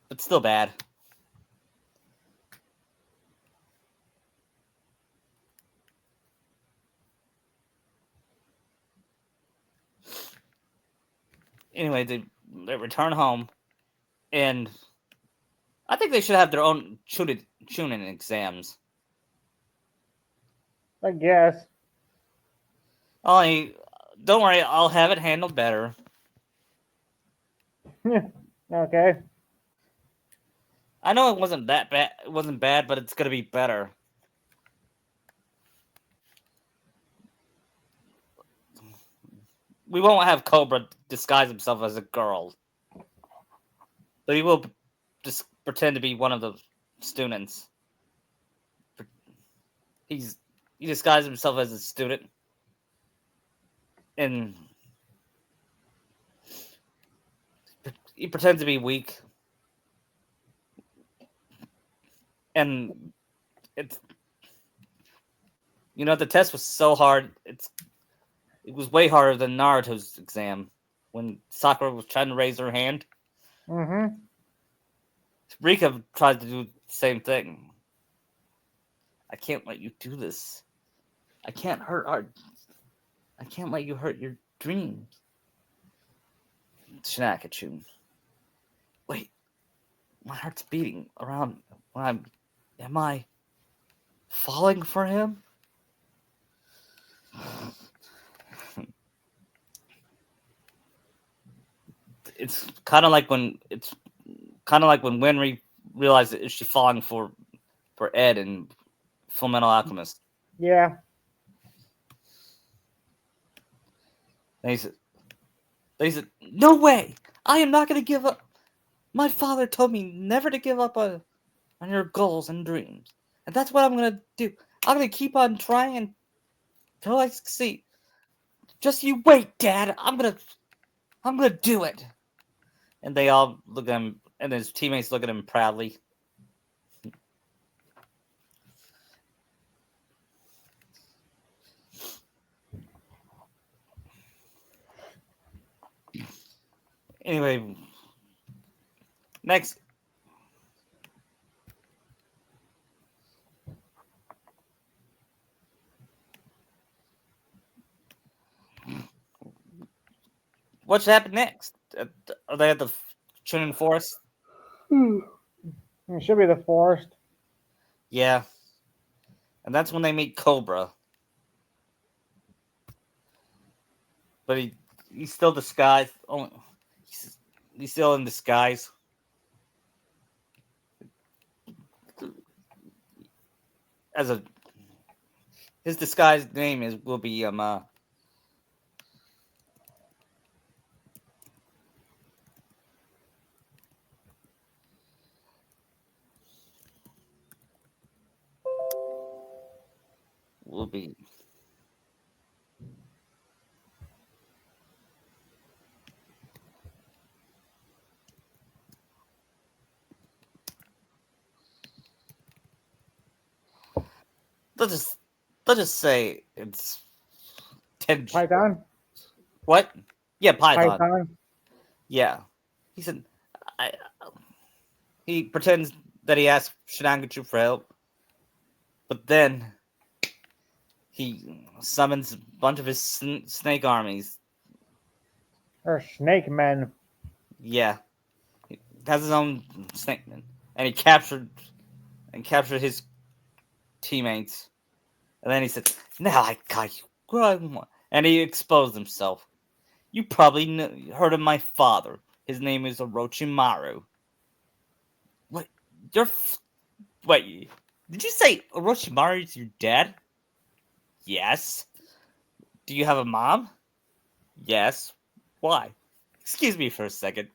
but still bad. Anyway, they return home, and I think they should have their own tuning exams. I guess. Only, don't worry, I'll have it handled better. Okay. I know it wasn't that bad. It wasn't bad, but it's gonna be better. We won't have Cobra disguise himself as a girl, but he will just pretend to be one of the students. He's he disguises himself as a student, and he pretends to be weak. And it's the test was so hard. It was way harder than Naruto's exam when Sakura was trying to raise her hand. Mm-hmm. Rika tried to do the same thing. I can't let you do this. I can't hurt our. I can't let you hurt your dreams. Shinakachu. Wait, my heart's beating around when I'm. Am I falling for him? It's kind of like when Winry realized that she's falling for Ed and Full Metal Alchemist. Yeah. And he said, "No way! I am not going to give up. My father told me never to give up on your goals and dreams, and that's what I'm going to do. I'm going to keep on trying until I succeed. Just you wait, Dad. I'm gonna do it." And they all look at him, and his teammates look at him proudly. Anyway, next, what's happened next? Are they at the Chunin Forest? It should be the forest. Yeah, and that's when they meet Cobra. But he's still disguised. Oh, he's still in disguise. As a his disguised name is will be will be let's just let's just say it's Tenj. Python. What? Yeah, Python. Python. Yeah, he said. I, he pretends that he asks Shinangachu for help, but then he summons a bunch of his snake armies. Or snake men. Yeah, he has his own snake men, and he captured his teammates. And then he said, "Now I got you." And he exposed himself. You probably heard of my father. His name is Orochimaru. What? Wait, did you say Orochimaru is your dad? Yes. Do you have a mom? Yes. Why? Excuse me for a second.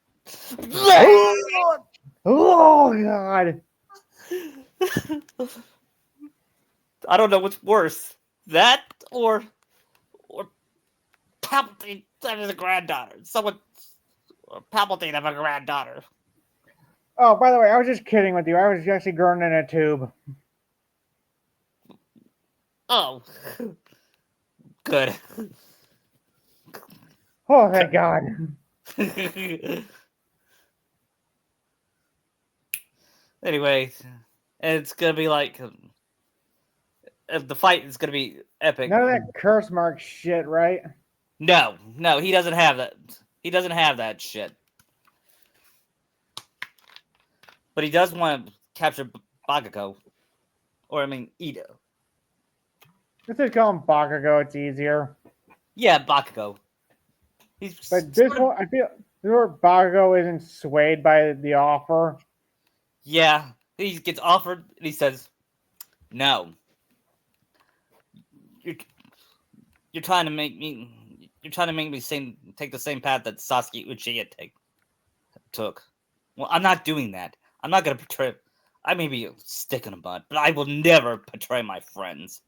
Oh God! I don't know what's worse, that or Palpatine having a granddaughter. Someone or Palpatine having a granddaughter. Oh, by the way, I was just kidding with you. I was actually growing in a tube. Oh, good. Oh, thank God. Anyway, it's gonna be like the fight is gonna be epic. None of that curse mark shit, right? No, he doesn't have that. He doesn't have that shit. But he does want to capture Bakugo, or I mean Ito. Let's just call him Bakugo. It's easier. Yeah, Bakugo. He's But this one, I feel this where Bakugo isn't swayed by the offer. yeah. He gets offered, and he says, "No, you're you're trying to make me. You're trying to make me take the same path that Sasuke Uchiha took. Well, I'm not doing that. I'm not gonna betray. I may be a stick in the mud, but I will never betray my friends.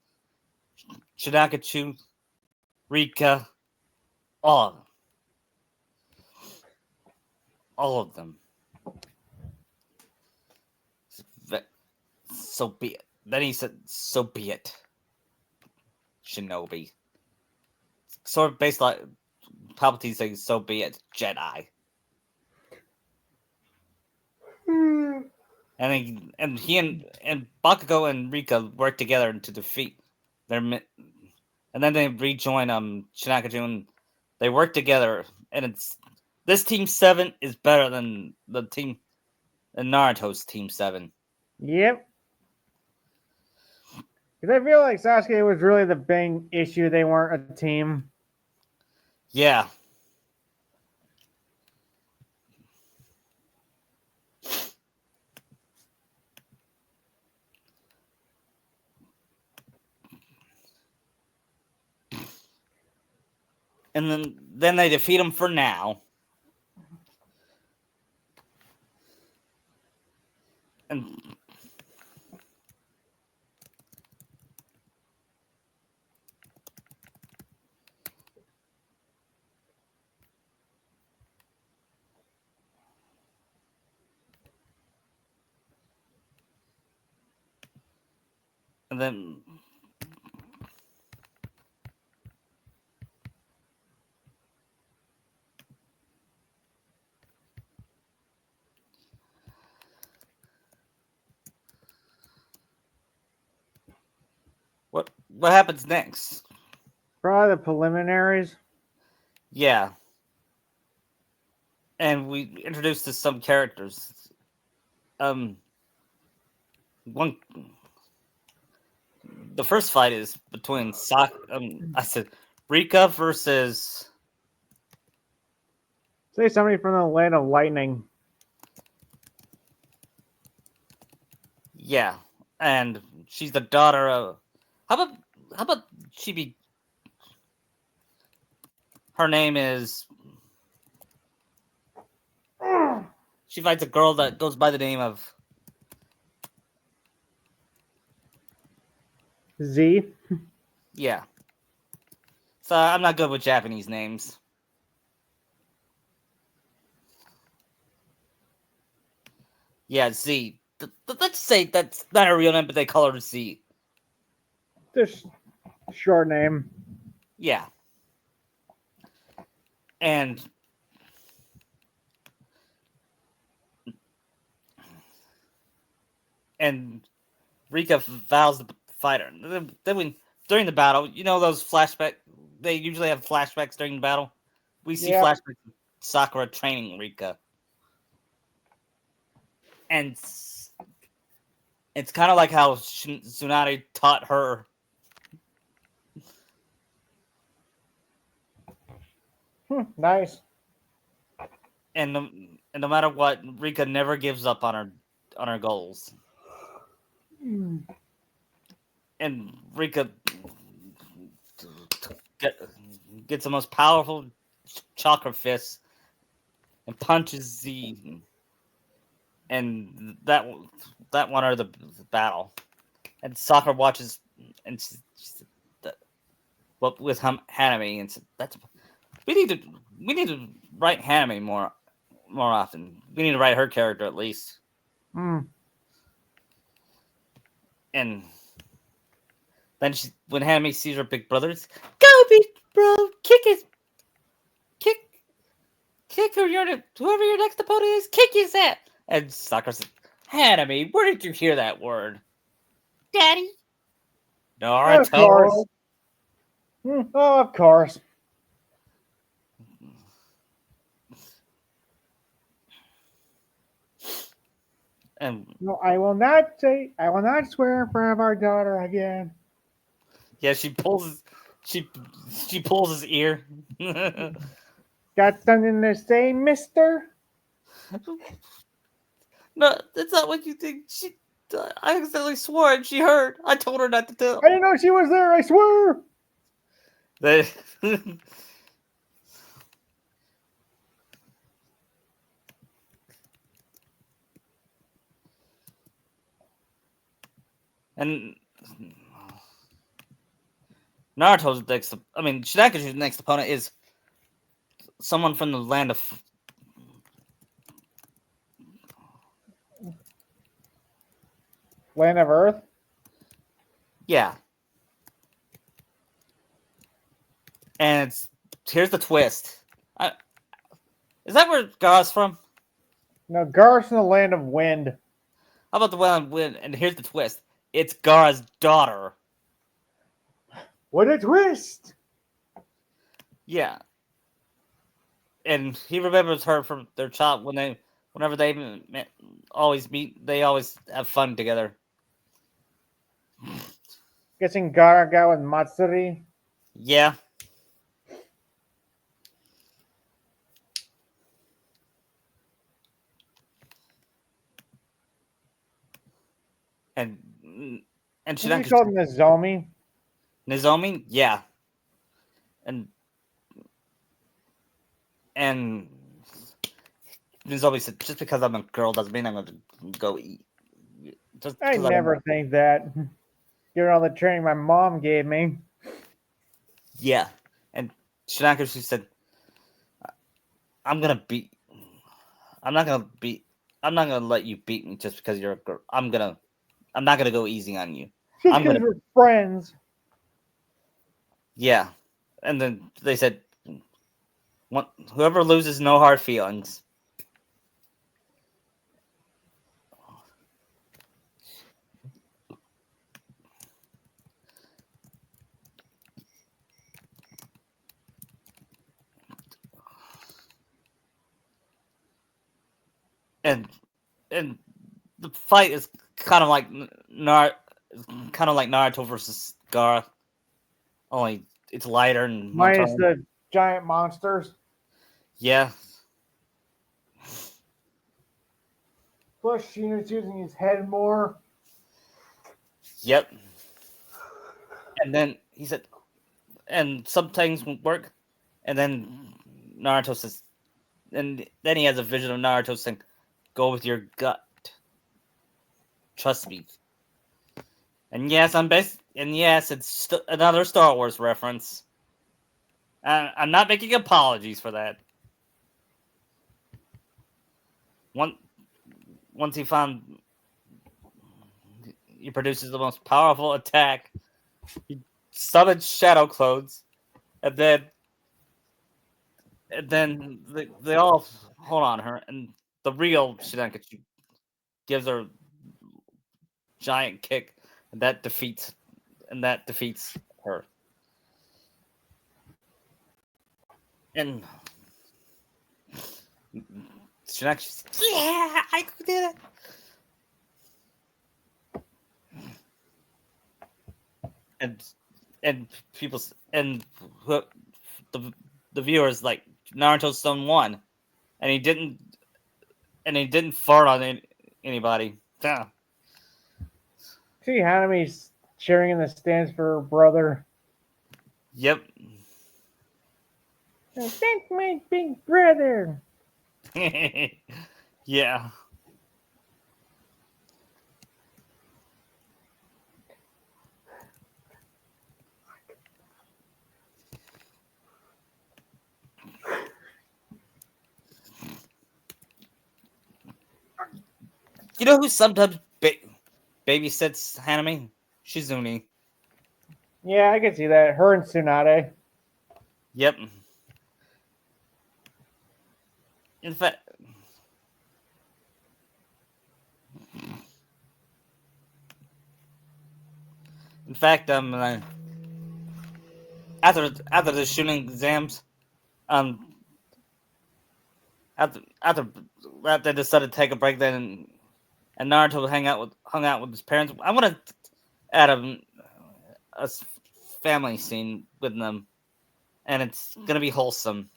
Shinachiku, Rika, all of them. All of them. So be it." Then he said, "So be it, Shinobi." Sort of based like Palpatine saying, "So be it, Jedi." And he and Bakugo and Rika work together to defeat their and then they rejoin Shinachiku and they work together, and it's this Team 7 is better than the team in Naruto's Team 7. Yep. Because I feel like Sasuke was really the big issue. They weren't a team. Yeah. And then they defeat him for now. And then what happens next? Probably the preliminaries. Yeah. And we introduced to some characters. One the first fight is between I said Rika versus Say somebody from the land of lightning. yeah, and she's the daughter of how about she be her name is she fights a girl that goes by the name of Z. yeah. So I'm not good with Japanese names. Yeah, Z. Let's say that's not her real name, but they call her Z. Just short name. Yeah. And Rika vows to fight her. Then during the battle, you know those flashback. They usually have flashbacks during the battle. We see Yep. flashbacks of Sakura training Rika, and It's kind of like how Tsunade taught her. Nice. And no matter what, Rika never gives up on her goals. And Rika get, gets the most powerful chakra fist and punches Z, and that won her the battle. And Sakura watches, and well, with Hanami, and said, "That's we need to we need to write Hanami more often. We need to write her character at least." Mm. And then when Hanami sees her big brothers, go big bro, kick kick whoever your next opponent is, kick his ass. And Sakura says, "Hanami, where did you hear that word, Daddy?" Of course. Naruto. Oh, of course. And No, I will not say. I will not swear in front of our daughter again. yeah, she she pulls his ear. Got something to say, Mister? No, that's not what you think. I accidentally swore and she heard. I told her not to tell. I didn't know she was there. I swear. They, and Naruto's next. I mean, Shinachi's next opponent is someone from the land of. Land of Earth. Yeah, and here's the twist. Is that where Gar's from? No, Garth's in the land of wind. How about the one when? And here's the twist. It's Gar's daughter. What a twist! Yeah, and he remembers her from their child whenever they always meet. They always have fun together. Guessing Gara got with Matsuri. Yeah, and and What do you Shinaki call Nozomi? Nizomi, yeah, and and Nizomi said, just because I'm a girl doesn't mean I'm going to go eat. Just I because I'm never think that. Given all the training my mom gave me. yeah, and Shinaki she said, I'm gonna beat. I'm not gonna beat. I'm not gonna let you beat me just because you're a girl. I'm not gonna go easy on you. Just I'm because gonna. we're friends. Yeah, and then they said, whoever loses, no hard feelings. And and the fight is kind of like Naruto versus Gaara. Only it's lighter and more Minus tone. the giant monsters. Yeah. Plus, Sheena's using his head more. Yep. And then he said, and some things won't work. And then Naruto says, and then he has a vision of Naruto saying, "Go with your gut. Trust me." And yes, it's another Star Wars reference. I'm not making apologies for that. One, once he produces the most powerful attack, he summons shadow clones, and they all hold on her, and the real Shinachiku gives her a giant kick, and that defeats her. And Shinachiku, yeah, I could do that. and and people and the the viewers like Naruto's son won, and he didn't fart on anybody. Yeah. See Hanami's cheering in the stands for her brother. Yep. That's my big brother. Yeah. You know who sometimes babysits Hanami? Shizune. Yeah, I can see that. Her and Tsunade. Yep. In fact, in fact, after the shooting exams, um, after that they decided to take a break. Then and Naruto hung out with his parents. I want to add a family scene with them, and it's gonna be wholesome.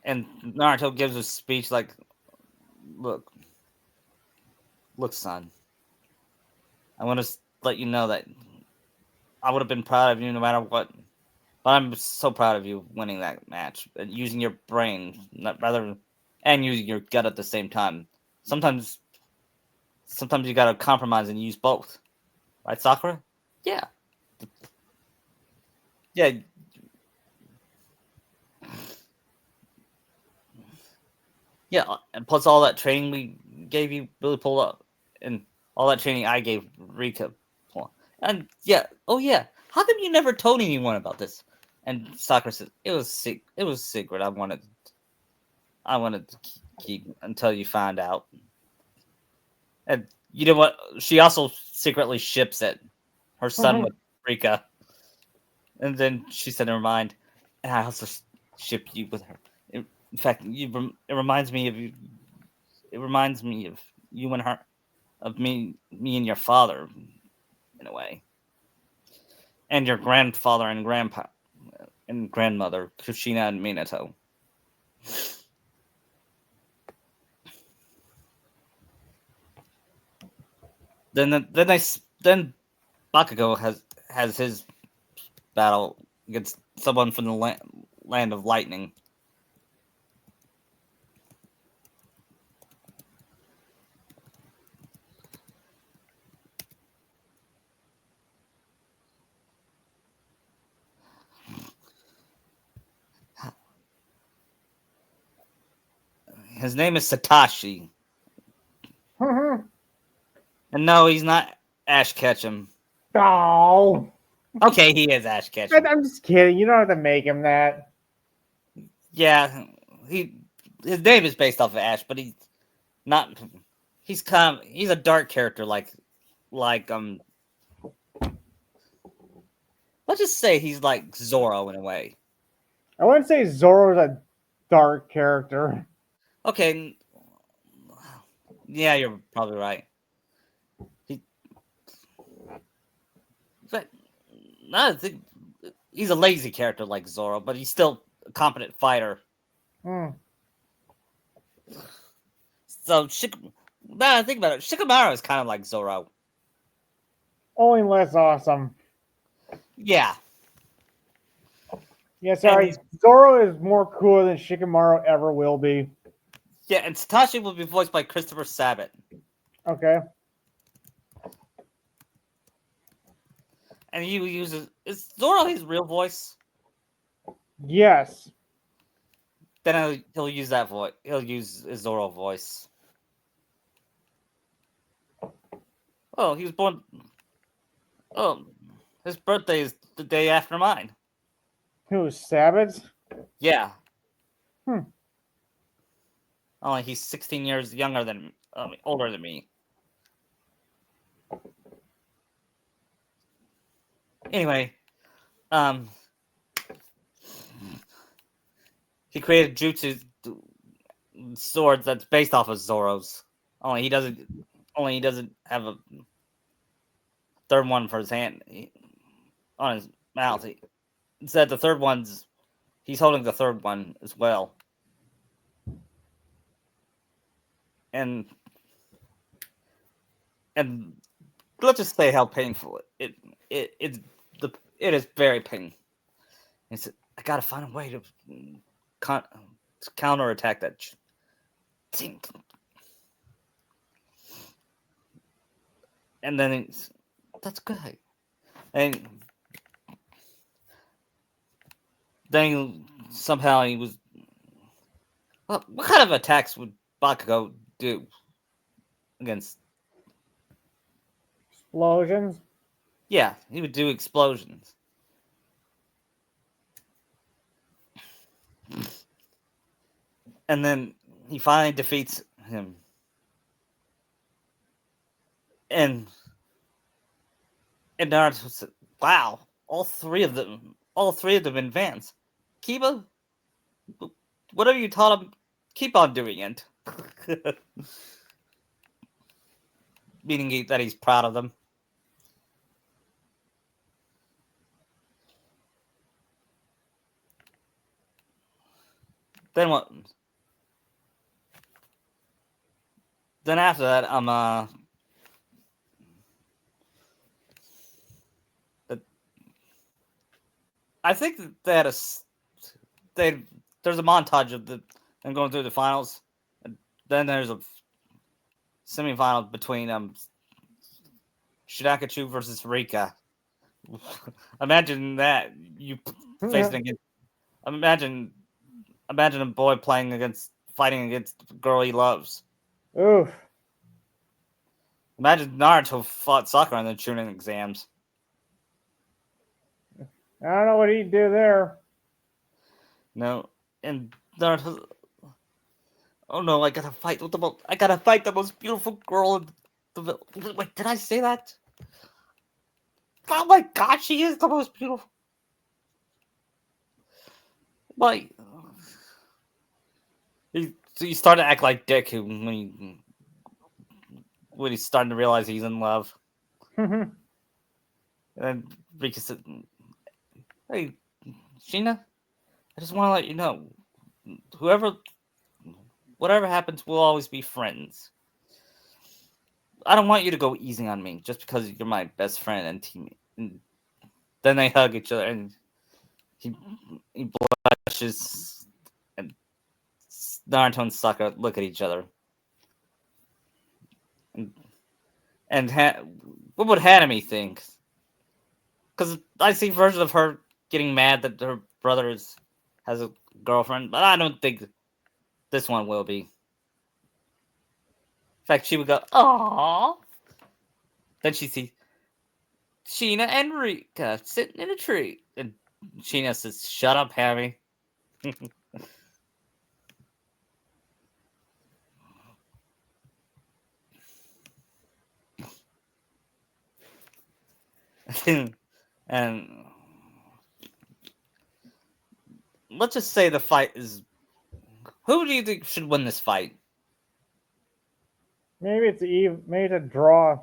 And Naruto gives a speech like, "Look, look, son, I want to let you know that I would have been proud of you no matter what. But I'm so proud of you winning that match, using your brain, not rather, and using your gut at the same time. Sometimes, sometimes you gotta compromise and use both, right, Sakura? Yeah, yeah, yeah. And plus, all that training we gave you really pulled up, and all that training I gave Rika, and yeah, oh yeah. How come you never told anyone about this? And Sakura said it was secret. I wanted to keep until you find out. And you know what? She also secretly ships it, her son with Rika. And then she said in her mind, and I also ship you with her. In fact, it reminds me of you. It reminds me of you and her, of me and your father, in a way, and your grandfather and grandpa and grandmother, Kushina and Minato. Then Bakugo has his battle against someone from the land of lightning. His name is Satoshi. And no, he's not Ash Ketchum. Oh, Okay, he is Ash Ketchum. I'm just kidding. You don't have to make him that. Yeah, he his name is based off of Ash, but he's not. He's a dark character like. Let's just say he's like Zoro in a way. I wouldn't say Zoro's a dark character. Okay, yeah, you're probably right. He, but no, I think he's a lazy character like Zoro, but he's still a competent fighter. Hmm. So now I think about it, Shikamaru is kind of like Zoro. Only less awesome. Yeah, Yeah, and sorry. Zoro is more cool than Shikamaru ever will be. yeah, and Satoshi will be voiced by Christopher Sabat. Okay. And he uses is Zoro his real voice? Yes. Then he'll use that voice. He'll use his Zoro voice. Oh, he was born. Oh, his birthday is the day after mine. Who's Sabbath? Yeah, Hmm. only he's 16 years younger than older than me. Anyway, um, he created jutsu swords that's based off of Zoro's. Only he doesn't. Only he doesn't have third one for his hand on his mouth. He said the third one's he's holding the third one as well, and and let's just say how painful it the it is very painful. He said, "I gotta find a way to, con- to counterattack that." And then it's that's good. And then somehow he was. Well, what kind of attacks would Bakugo do against? Explosions. Yeah, he would do explosions. And then he finally defeats him. And Naruto said, "Wow, all three of them advance. Kiba, whatever you taught him, keep on doing it." Meaning that he's proud of them. Then what? Then after that, I think that they had they there's a montage of them going through the finals. And then there's a semifinal between Shinachiku versus Rika. Imagine that you facing against. Imagine imagine a boy fighting against the girl he loves. Oof. Imagine Naruto fought Sakura in the Chunin exams. I don't know what he'd do there. No, and Naruto. Oh no! I gotta fight the most beautiful girl in the. Wait, did I say that? Oh my god, she is the most beautiful. Like, he started to act like Dick when he's starting to realize he's in love. And Rika said, "Hey, Sheena, I just want to let you know, whoever, whatever happens, we'll always be friends. I don't want you to go easy on me just because you're my best friend and teammate." And then they hug each other, and he he blushes, and Naruto and Sakura look at each other. And, what would Hanami think? Because I see versions of her getting mad that her brother has a girlfriend, but I don't think this one will be. In fact, she would go, "Aww." Then she sees Sheena and Rika sitting in a tree. And Sheena says, "Shut up, Hammy." And let's just say the fight is. Who do you think should win this fight? Maybe it's Eve. Maybe it's a draw.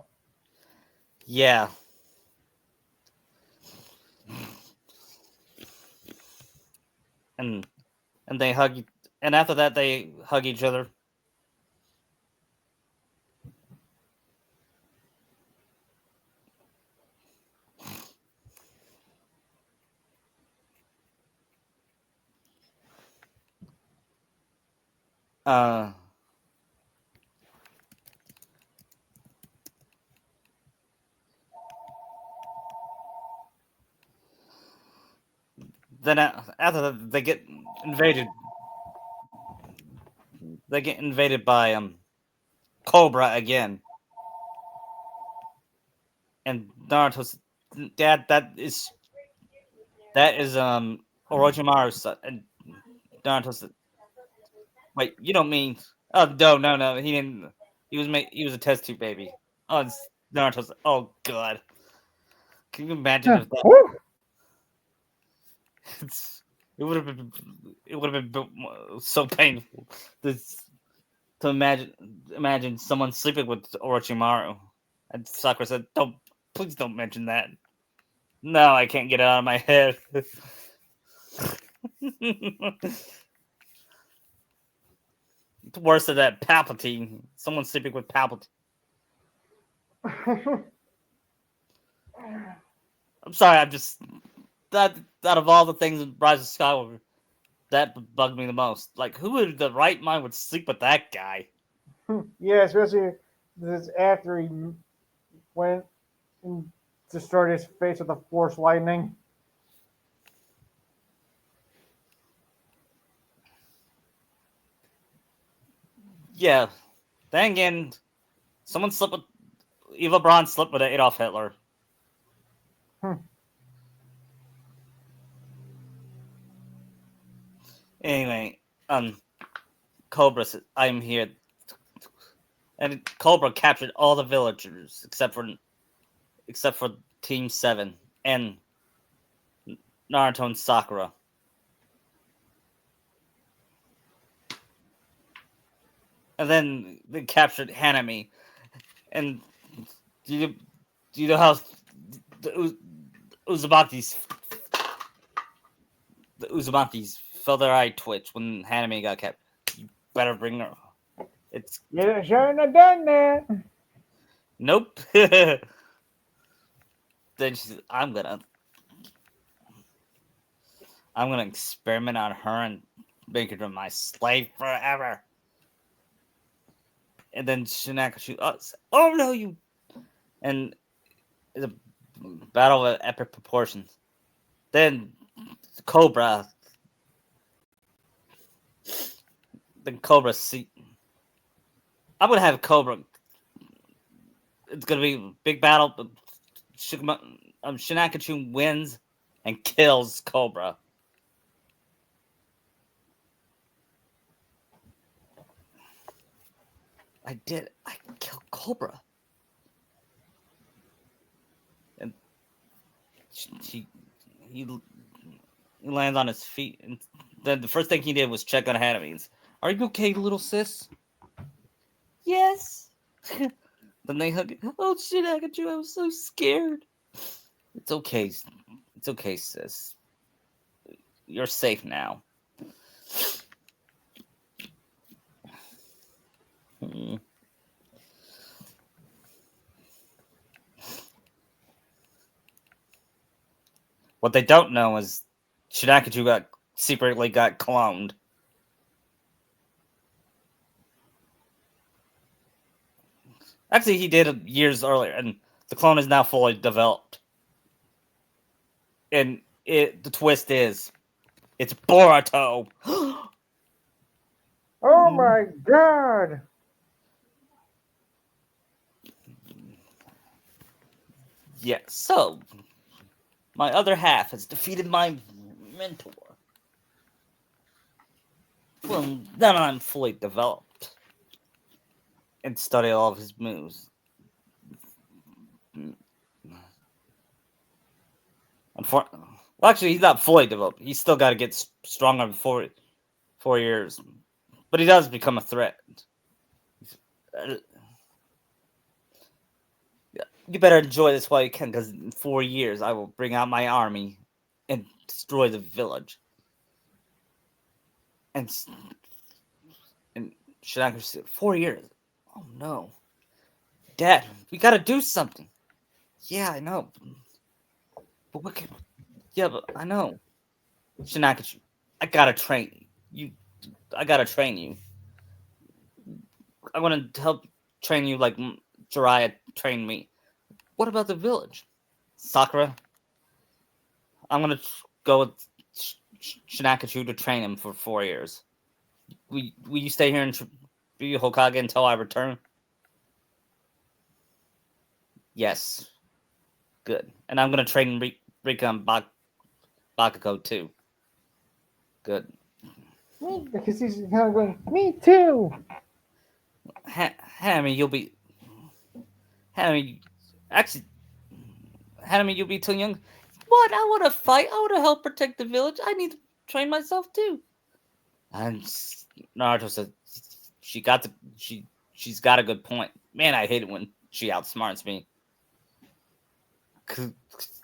Yeah. And and they hug, and after that they hug each other. Uh, then after that they get invaded. They get invaded by Cobra again, and Naruto's dad. That is Orochimaru's son. And Naruto's wait. You don't mean? Oh no. He didn't. He was a test tube baby. Oh, Naruto's. Oh god. Can you imagine if that? Woo! It would have been. It would have been so painful. This, to imagine someone sleeping with Orochimaru. And Sakura said, "Don't Please don't mention that. No, I can't get it out of my head. It's worse than that Palpatine. Someone sleeping with Palpatine. I'm sorry, I'm just that out of all the things in Rise of Skywalker, that bugged me the most. Like, who in the right mind would sleep with that guy? Yeah, especially this after he went and destroyed his face with the Force lightning. Yeah. Then again, someone slept with Eva Braun slept with Adolf Hitler. Hmm. Anyway, Cobra says, I'm here. And Cobra captured all the villagers except for Team 7 and Naruto and Sakura. And then they captured Hanami. And do you know how the Uzumaki's felt their eye twitch when Hanami got captured? You better bring her. It's You shouldn't have done that. nope. Then she said, I'm gonna experiment on her and make her my slave forever. And then Shinachiku, oh no, you! And it's a battle of epic proportions. Then Cobra, see. I'm gonna have Cobra. It's gonna be a big battle. But Shinachiku wins and kills Cobra. I did. I killed Cobra. And he lands on his feet, and then the first thing he did was check on Hanami. Are you okay, little sis? Yes. Then they hug. Oh shit, Akachu, I was so scared. It's okay. It's okay, sis. You're safe now. Hmm. What they don't know is Shinachiku secretly got cloned. Actually, he did years earlier, and the clone is now fully developed. And the twist is, it's Boruto. Oh my god! Yeah, so my other half has defeated my mentor. Well, then I'm fully developed and study all of his moves. Well, actually, he's not fully developed. He's still got to get stronger in 4 years, but he does become a threat. You better enjoy this while you can, because in 4 years I will bring out my army and destroy the village. And Shinaku said, 4 years. Oh no, Dad, we gotta do something. Yeah, I know, but what can? Yeah, but I know. Shinakachu, I gotta train you. I gotta train you. I want to help train you like Jiraiya trained me. What about the village? Sakura, I'm gonna go with Shinakachu to train him for 4 years. Will you stay here and be Hokage until I return? Yes. Good. And I'm gonna train Rika and Bakugo too. Good. Me, because he's kind of going, me too! Hammy, you'll be. Hammy, actually, Hammy, you'll be too young. What? I want to fight. I want to help protect the village. I need to train myself too. And Naruto said, she's got a good point. Man, I hate it when she outsmarts me.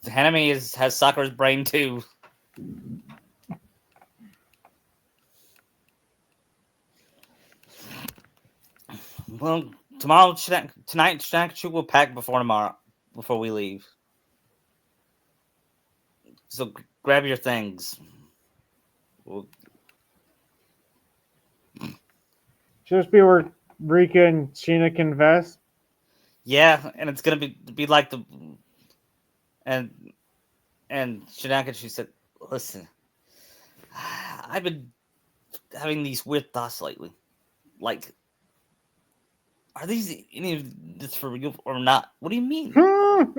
Hanami has Sakura's brain too. Well, tonight, Shinachiku will pack before we leave. So grab your things. We'll, Should this be where Rika and Sheena confess? yeah, and it's gonna be like the and Shinachiku said, "Listen, I've been having these weird thoughts lately. Like, are these any of this for real or not? What do you mean? What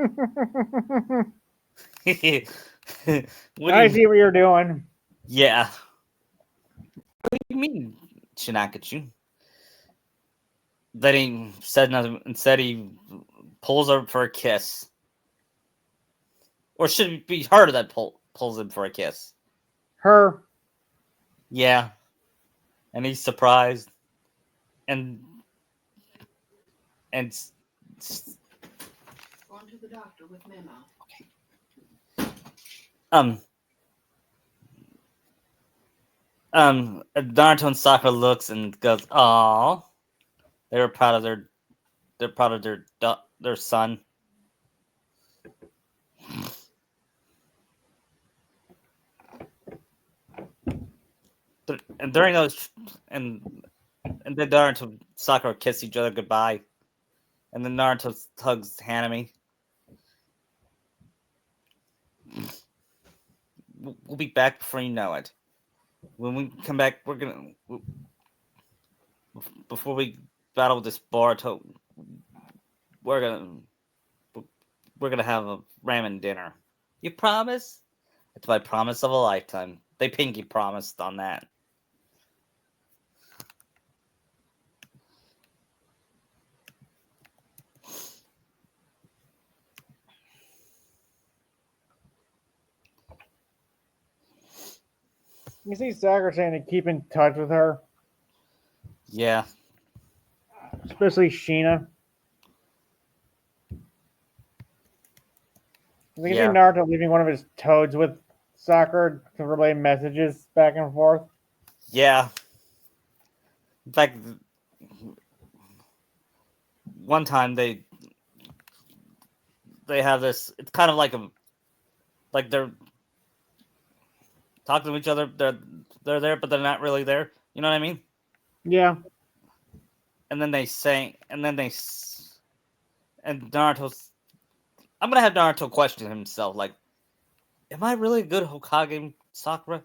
do I you? see what you're doing. Yeah. What do you mean, Shinachiku?" Then he said nothing. Instead, he pulls her for a kiss, or should it be her that pulls him for a kiss? Her. Yeah, and he's surprised, and and Gone to the doctor with Memo. um Naruto and Sakura looks and goes, "Aw." They were proud of their son. And during those and then Naruto and Sakura kiss each other goodbye, and then Naruto hugs Hanami. We'll be back before you know it. When we come back, before we battle this Boruto, we're gonna we're gonna have a ramen dinner. You promise? It's my promise of a lifetime. They pinky promised on that. You see Sakura saying to keep in touch with her, Yeah, especially Sheena. You can see yeah, Naruto leaving one of his toads with Sakura to relay messages back and forth. yeah. In fact, one time they have this. It's kind of like they're talking to each other. They're there, but they're not really there. You know what I mean? Yeah. And then they say, and then and Naruto's. I'm gonna have Naruto question himself, like, am I really a good Hokage, Sakura?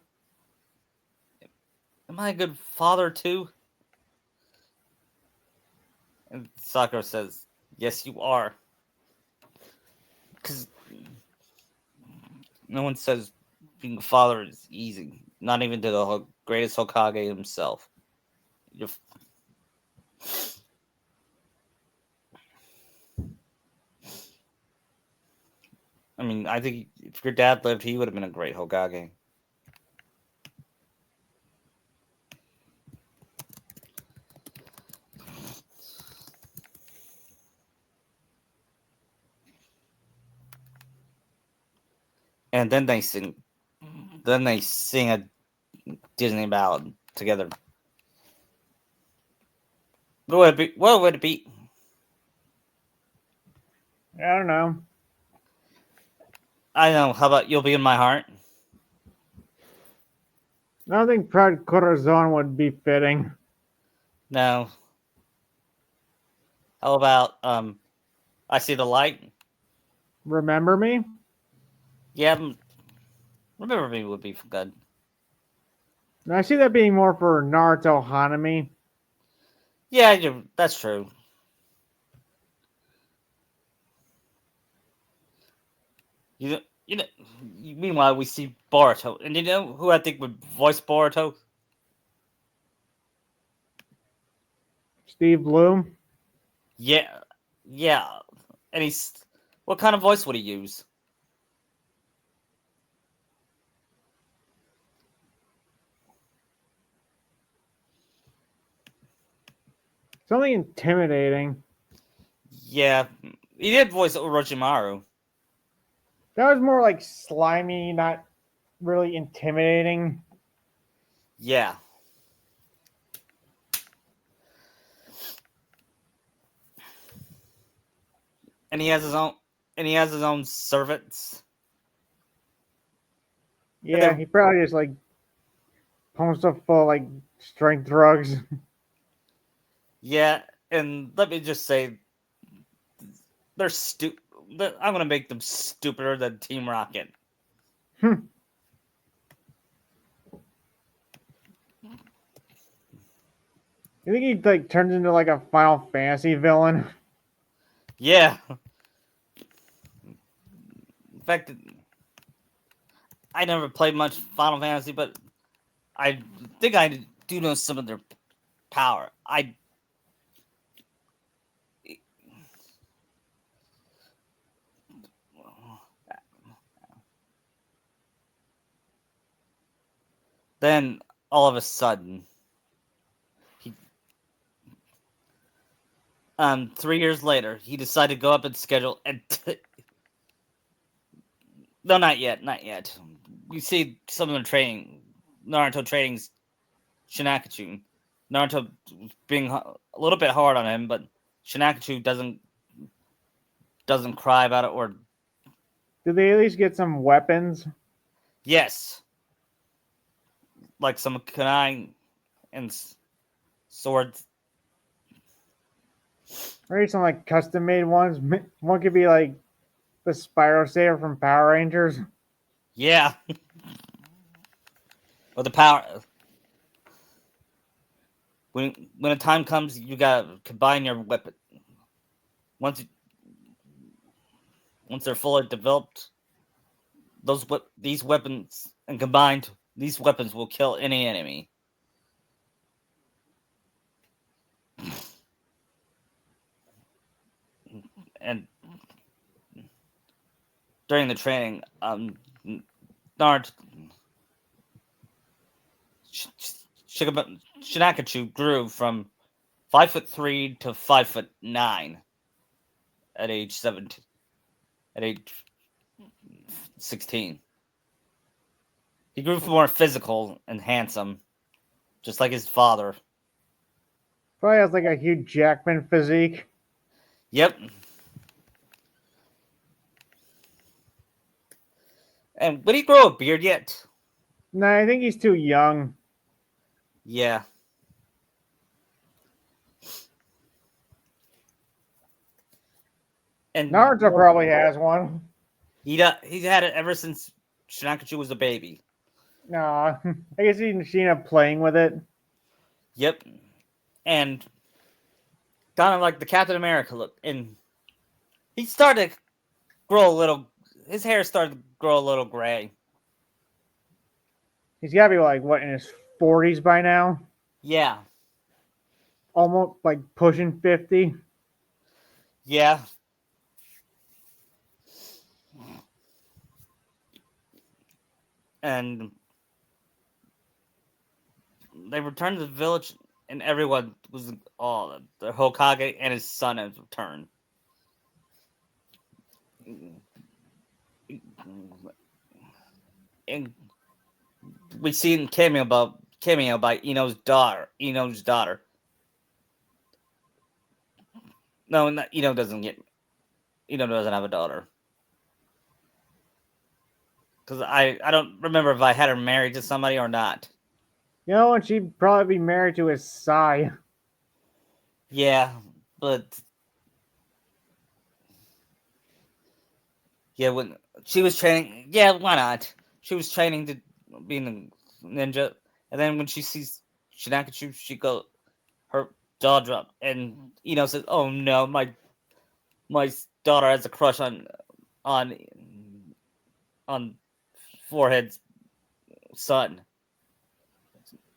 Am I a good father too? And Sakura says, yes, you are. Because no one says being a father is easy. Not even to the greatest Hokage himself. You're, I mean, I think if your dad lived, he would have been a great Hokage. And then they sing. Then they sing a Disney ballad together. What would it be? What would it be? I don't know. I know. How about "You'll Be in My Heart"? I don't think Proud Corazon would be fitting. No. How about "I See the Light"? Remember Me? Yeah, "Remember Me" would be good. Now, I see that being more for Naruto Hanami. Yeah, that's true. You know, you know. Meanwhile, we see Boruto, and you know who I think would voice Boruto? Steve Bloom. Yeah, yeah. And he's what kind of voice would he use? Something intimidating. Yeah, he did voice Orochimaru. That was more like slimy, not really intimidating. Yeah. And he has his own servants. And Yeah, they're he probably just like pumps stuff full of, like strength drugs. yeah, and let me just say they're stupid. I'm gonna make them stupider than Team Rocket. You think he like turns into like a Final Fantasy villain? Yeah. In fact, I never played much Final Fantasy, but I think I do know some of their power. I then all of a sudden, he 3 years later, he decided to go up in schedule and no, not yet, not yet. You see some of the training, Naruto training's Shinachiku. Naruto being a little bit hard on him, but Shinachiku doesn't cry about it or Did they at least get some weapons? yes, like some kunai and swords. Maybe some like custom made ones. One could be like the Spyro Saber from Power Rangers. Yeah, or the power. When a time comes, you gotta combine your weapon. Once once they're fully developed, these weapons and combined, these weapons will kill any enemy. And during the training, Naruto Shinakachu grew from 5'3" to 5'9" at age 17. At age 16, he grew more physical and handsome, just like his father. Probably has like a Hugh Jackman physique. Yep. And would he grow a beard yet? No, I think he's too young. Yeah. And Naruto probably has one. he's had it ever since Shinakachu was a baby. Nah, I guess he's Sheena playing with it. Yep. And kind of like the Captain America look. And he started to grow a little. His hair started to grow a little gray. He's got to be like what in his 40s by now, Yeah. almost like pushing 50. Yeah. And they returned to the village, and everyone was the Hokage and his son had returned. And we seen cameo by Ino's daughter. Ino's daughter. No, not, Ino doesn't have a daughter. Because I don't remember if I had her married to somebody or not. You know, and she'd probably be married to his Sai. Yeah, but yeah, when she was training, yeah, why not? She was training to be a ninja, and then when she sees Shinakachu, she go her jaw drop, and says, "Oh no, my daughter has a crush on on forehead's son.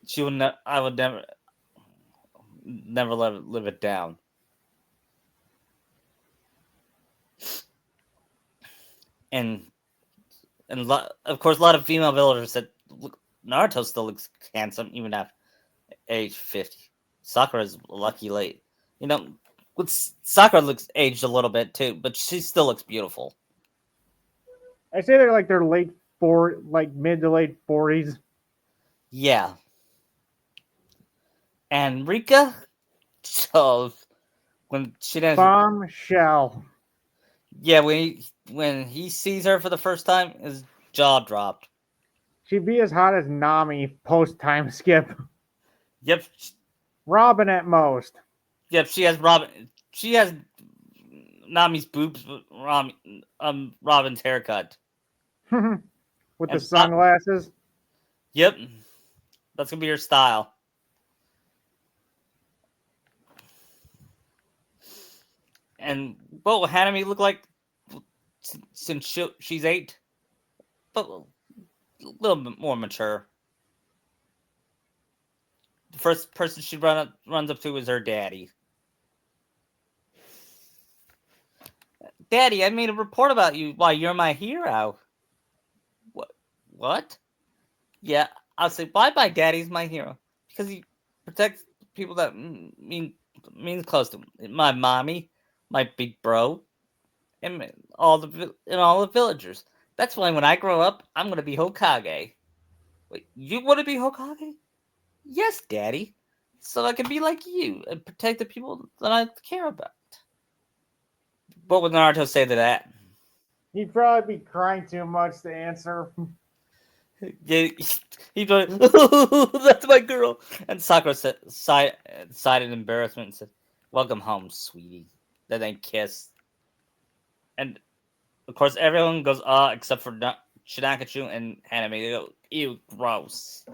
She would I would never live it down." And of course, a lot of female villagers said, "Look, Naruto still looks handsome even at age 50. Sakura's lucky late. You know, Sakura looks aged a little bit too, but she still looks beautiful." I say they're like like mid to late 40s. Yeah. And Rika, so when she does, Bombshell. yeah, when he sees her for the first time, his jaw dropped. She'd be as hot as Nami post time skip. Yep, Robin at most. yep. She has Robin. She has Nami's boobs, but Robin's haircut. With the And stop. sunglasses. Yep, that's gonna be her style. And what will Hanami look like since she's 8? But a little bit more mature. The first person she runs up to is her daddy. Daddy, I made a report about you. Why, you're my hero. What? What? Yeah, I'll say why my daddy's my hero because he protects people that means close to him. My mommy, my big bro, and all the villagers. That's why when I grow up, I'm gonna be Hokage. Wait, you want to be Hokage? Yes, Daddy. So I can be like you and protect the people that I care about. What would Naruto say to that? He'd probably be crying too much to answer. Yeah, he'd be like, "Oh, that's my girl." And Sakura sighed in embarrassment and said, "Welcome home, sweetie." Then they kiss, and of course everyone goes except for Shinakachu and Hanami. They go, "Ew, gross."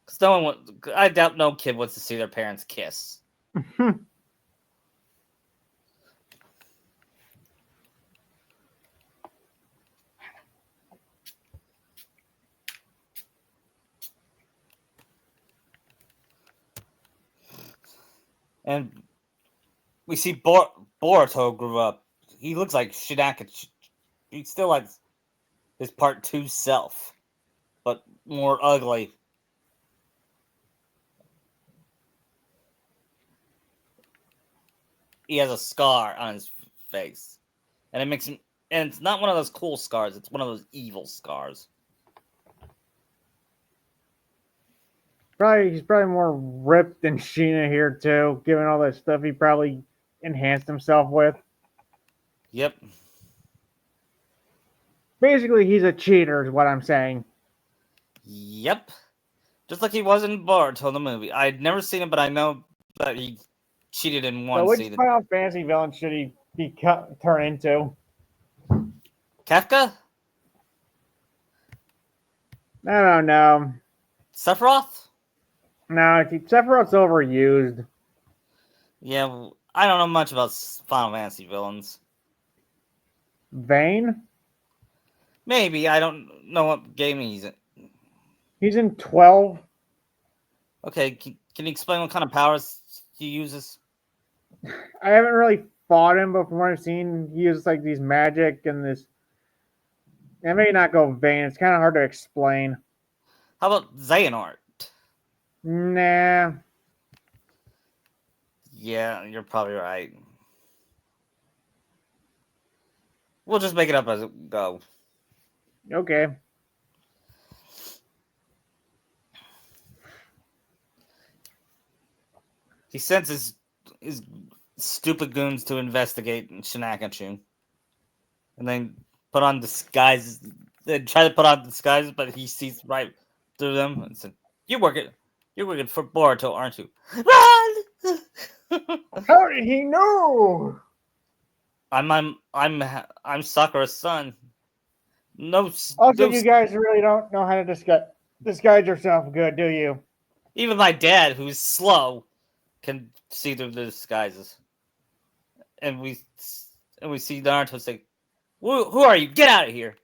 Because I doubt no kid wants to see their parents kiss. And we see Boruto grew up. He looks like Shinakachu. He still like his part 2 self, but more ugly. He has a scar on his face, and it makes him. And it's not one of those cool scars. It's one of those evil scars. He's probably more ripped than Sheena here too, given all that stuff he probably enhanced himself with. Yep. Basically, he's a cheater, is what I'm saying. Yep. Just like he was in Boruto the movie. I'd never seen it, but I know that he cheated in So, one which season. Final Fantasy villain should he be turn into? Kafka? I don't know. Sephiroth? No, Sephiroth's overused. Yeah, I don't know much about Final Fantasy villains. Vayne? Maybe I don't know what game he's in. He's in 12. Okay, can you explain what kind of powers he uses? I haven't really fought him, but from what I've seen, he uses like these magic and this. I may not go Vayne. It's kind of hard to explain. How about Xehanort? Nah. Yeah, you're probably right. We'll just make it up as we go. Okay. He sends his stupid goons to investigate Shinakachu. And then put on disguises. They try to put on disguises, but he sees right through them and said, you're working for Boruto, aren't you?" Run! How did he know? I'm Sakura's son. No, Also, no, you guys really don't know how to disguise yourself good, do you? even my dad, who's slow, can see through the disguises. And we see Naruto say, who are you? Get out of here!"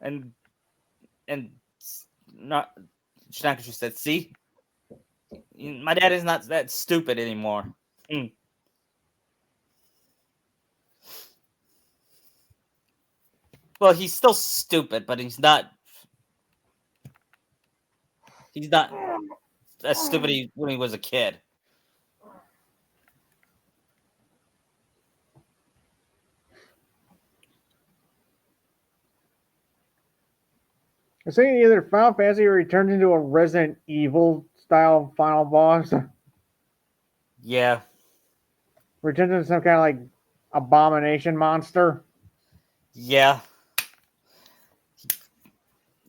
And and not Shinakachu said, "See, my dad is not that stupid anymore." Mm. Well, he's still stupid, but he's not. He's not as stupid when he was a kid. I'm saying either Final Fantasy returns into a Resident Evil style final boss, Yeah, returns into some kind of like abomination monster. yeah.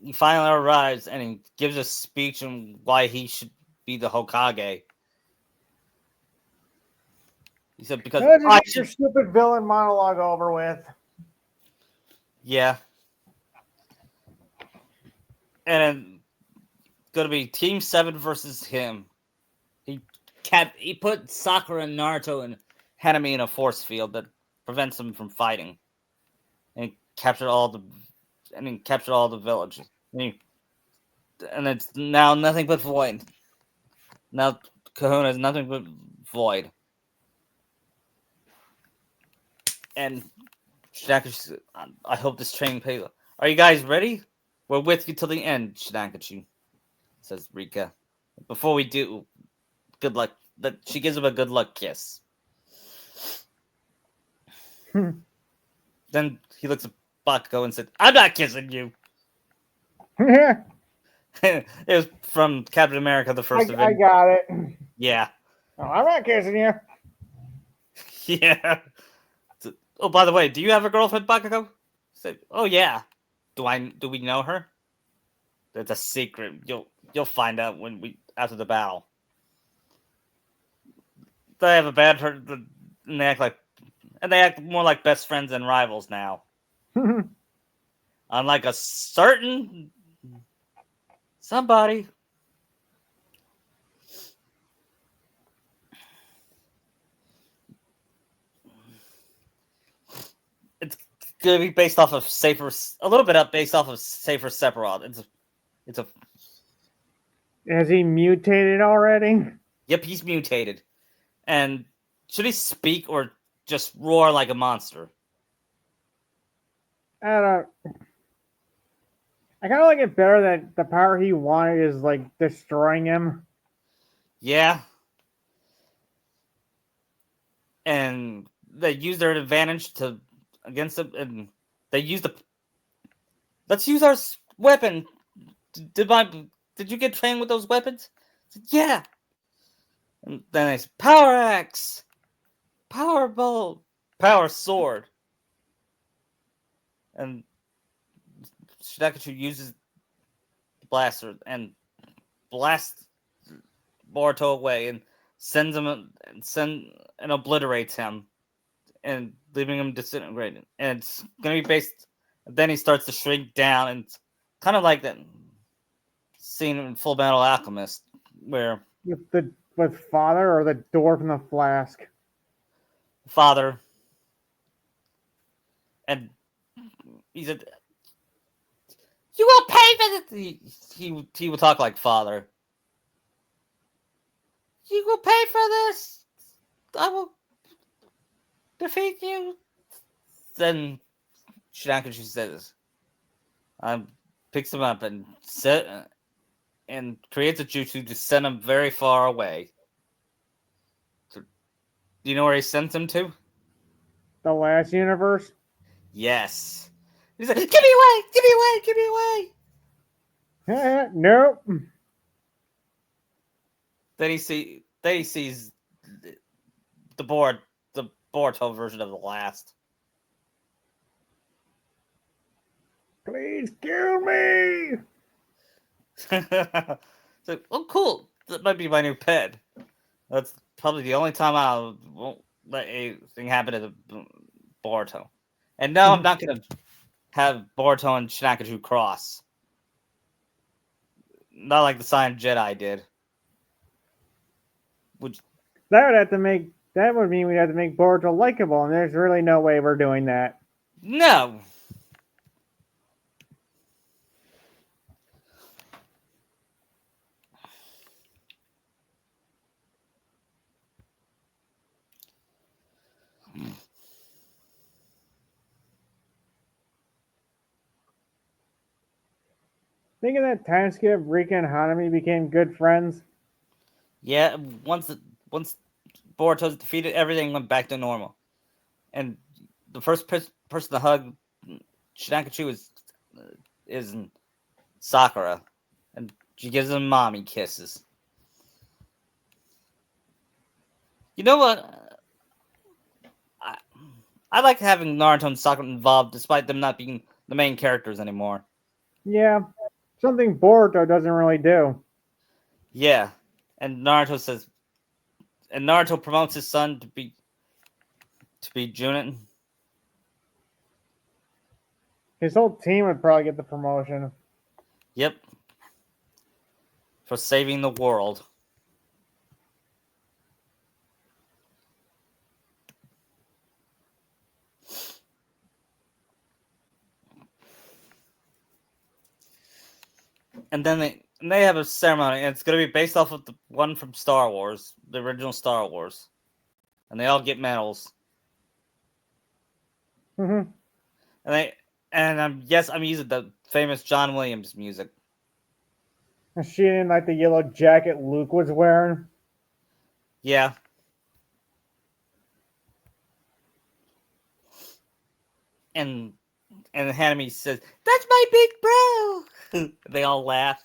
He finally arrives and he gives a speech on why he should be the Hokage. He said, because Now let's just I get your should. stupid villain monologue over with. Yeah. And then going to be Team 7 versus him. He put Sakura and Naruto and Hanami in a force field that prevents them from fighting. And he captured all the village. And it's now nothing but void. Now Kahuna is nothing but void. And Shinakachi, I hope this training pays. Are you guys ready? We're with you till the end, Shinakachi, says Rika. Before we do, good luck. She gives him a good luck kiss. Then he looks at Bakugo and said, I'm not kissing you. It was from Captain America, the first I event. got it. Yeah. Oh, I'm not kissing you. Yeah. Oh, by the way, do you have a girlfriend, Bakugo? Said, oh yeah. Do we know her? That's a secret. You'll find out when we after the battle. They have a bad and they act more like best friends than rivals now. Unlike a certain somebody. It's gonna be based off of a little bit up based off of Safer Sephiroth. It's a Has he mutated already? Yep, he's mutated. And should he speak or just roar like a monster? I don't. I kind of like it better that the power he wanted is like destroying him. Yeah. And they use their advantage against him, and they use let's use our weapon. Did you get trained with those weapons? Said, yeah. And then it's power axe, power bolt, power sword, and Shinachiku uses the blaster and blasts Boruto away and and obliterates him and leaving him disintegrated. And it's gonna be based. Then he starts to shrink down, and it's kind of like that scene in Full Metal Alchemist where With father or the dwarf in the flask. father and he said, "You will pay for this." He will talk like father. You will pay for this. I will defeat you. Then Shinakushi says, picks him up and creates a jutsu to send him very far away. So, do you know where he sends him to? The last universe? Yes. He's like, "Give me away! Give me away! Give me away!" Nope. Then he sees the Boruto version of the last. Please kill me. So, oh, cool. That might be my new pet. That's probably the only time I won't let anything happen to the Boruto. And no, I'm not gonna have Boruto and Shinakachu cross. Not like the Silent Jedi did. Which That would mean we'd have to make Boruto likable, and there's really no way we're doing that. no. Thinking that time skip, Rika and Hanami became good friends. Yeah, once Boruto's defeated, everything went back to normal. And the first person to hug Shinakachu is Sakura, and she gives him mommy kisses. You know what? I, I like having Naruto and Sakura involved, despite them not being the main characters anymore. Yeah, something Boruto doesn't really do. Yeah, and Naruto promotes his son to be Junin. His whole team would probably get the promotion. Yep, for saving the world. And then they have a ceremony, and it's gonna be based off of the one from Star Wars, the original Star Wars, and they all get medals. Hmm. And I'm using the famous John Williams music. She didn't like the yellow jacket Luke was wearing. Yeah, and Hanami says, "That's my big bro." They all laugh.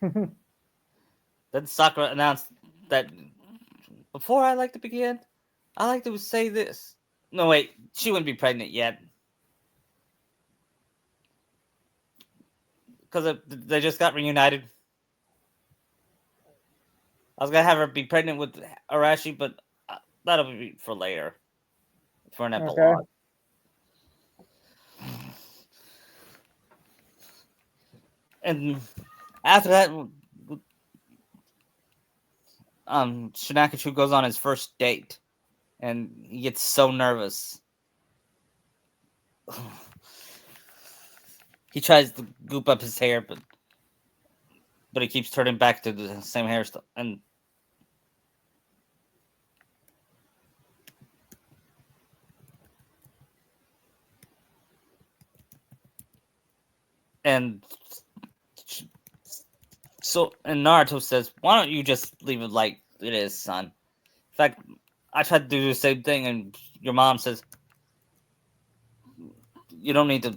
Then Sakura announced that before I like to begin, I like to say this. No, wait, she wouldn't be pregnant yet because they just got reunited. I was gonna have her be pregnant with Arashi, but that'll be for later, for an Okay. epilogue. And after that, Shinachiku goes on his first date, and he gets so nervous. He tries to goop up his hair, but he keeps turning back to the same hairstyle. And and Naruto says, "Why don't you just leave it like it is, son? In fact, I tried to do the same thing, and your mom says you don't need to.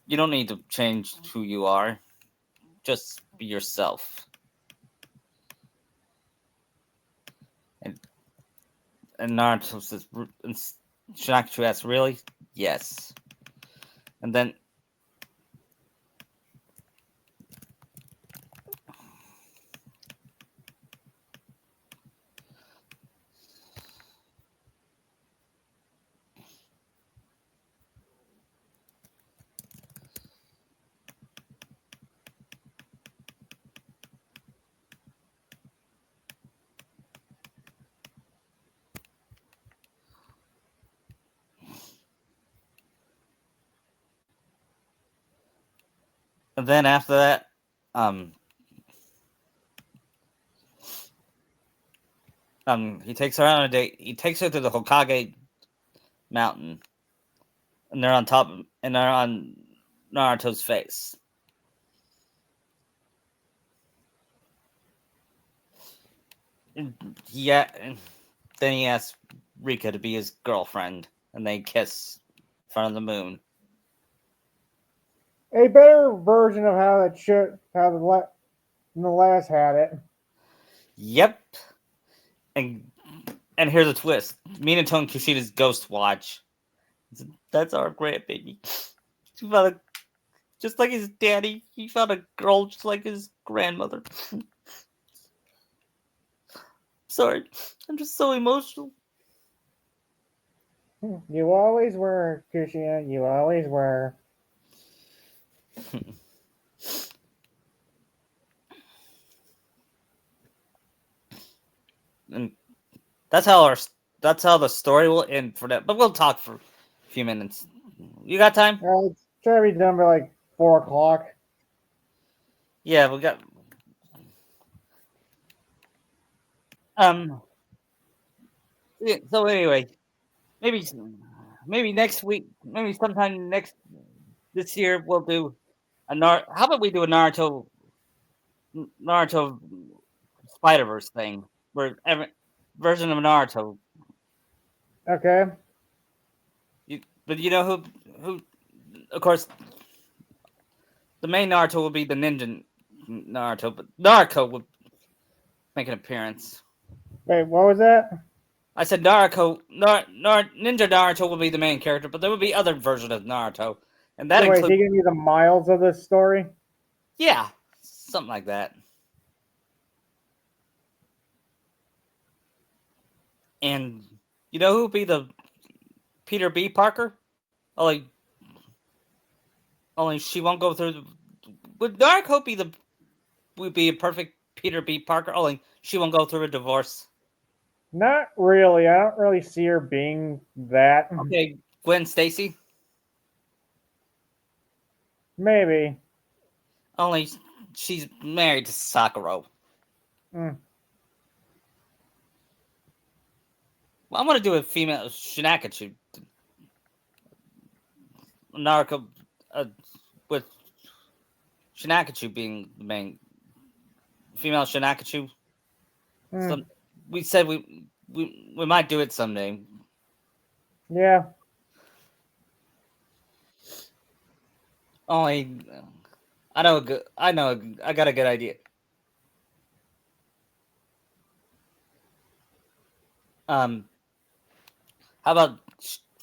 You don't need to change who you are. Just be yourself." And Naruto says, and Shinakichu asks, "Really?" "Yes." And then after that, um, he takes her out on a date. He takes her to the Hokage mountain, and they're on top, and they're on Naruto's face. Yeah, and then he asks Rika to be his girlfriend, and they kiss in front of the moon. A better version of how the last had it. Yep. And here's a twist: Minato and Kushida's ghost watch. That's our grandbaby. He found just like his daddy. He found a girl just like his grandmother. Sorry, I'm just so emotional. You always were, Kushia. You always were. And that's how the story will end for that. But we'll talk for a few minutes. You got time? It's try to be done by like 4 o'clock. Yeah, we got. Um. So anyway, maybe maybe next week, maybe sometime next this year, we'll do a How about we do a Naruto Spider Verse thing where every version of Naruto. Okay. But you know who? Of course, The main Naruto will be the ninja Naruto, but Naruto will make an appearance. Wait, what was that? I said Ninja Naruto will be the main character, but there will be other versions of Naruto, and that So wait, is includes he gonna be the Miles of this story? yeah, something like that. And you know who will be the Peter B. Parker? Only, only she won't go through. Would Naruto be the would be a perfect Peter B. Parker? Only she won't go through a divorce. Not really. I don't really see her being that. Okay, Gwen Stacy. Maybe. Only she's married to Sakura. Mm. Well, I'm gonna do a female Shinachiku Naruto with Shinachiku being the main female Shinachiku. Mm. Some we said we might do it someday. Yeah. Only I know a good I know I got a good idea. Um, how about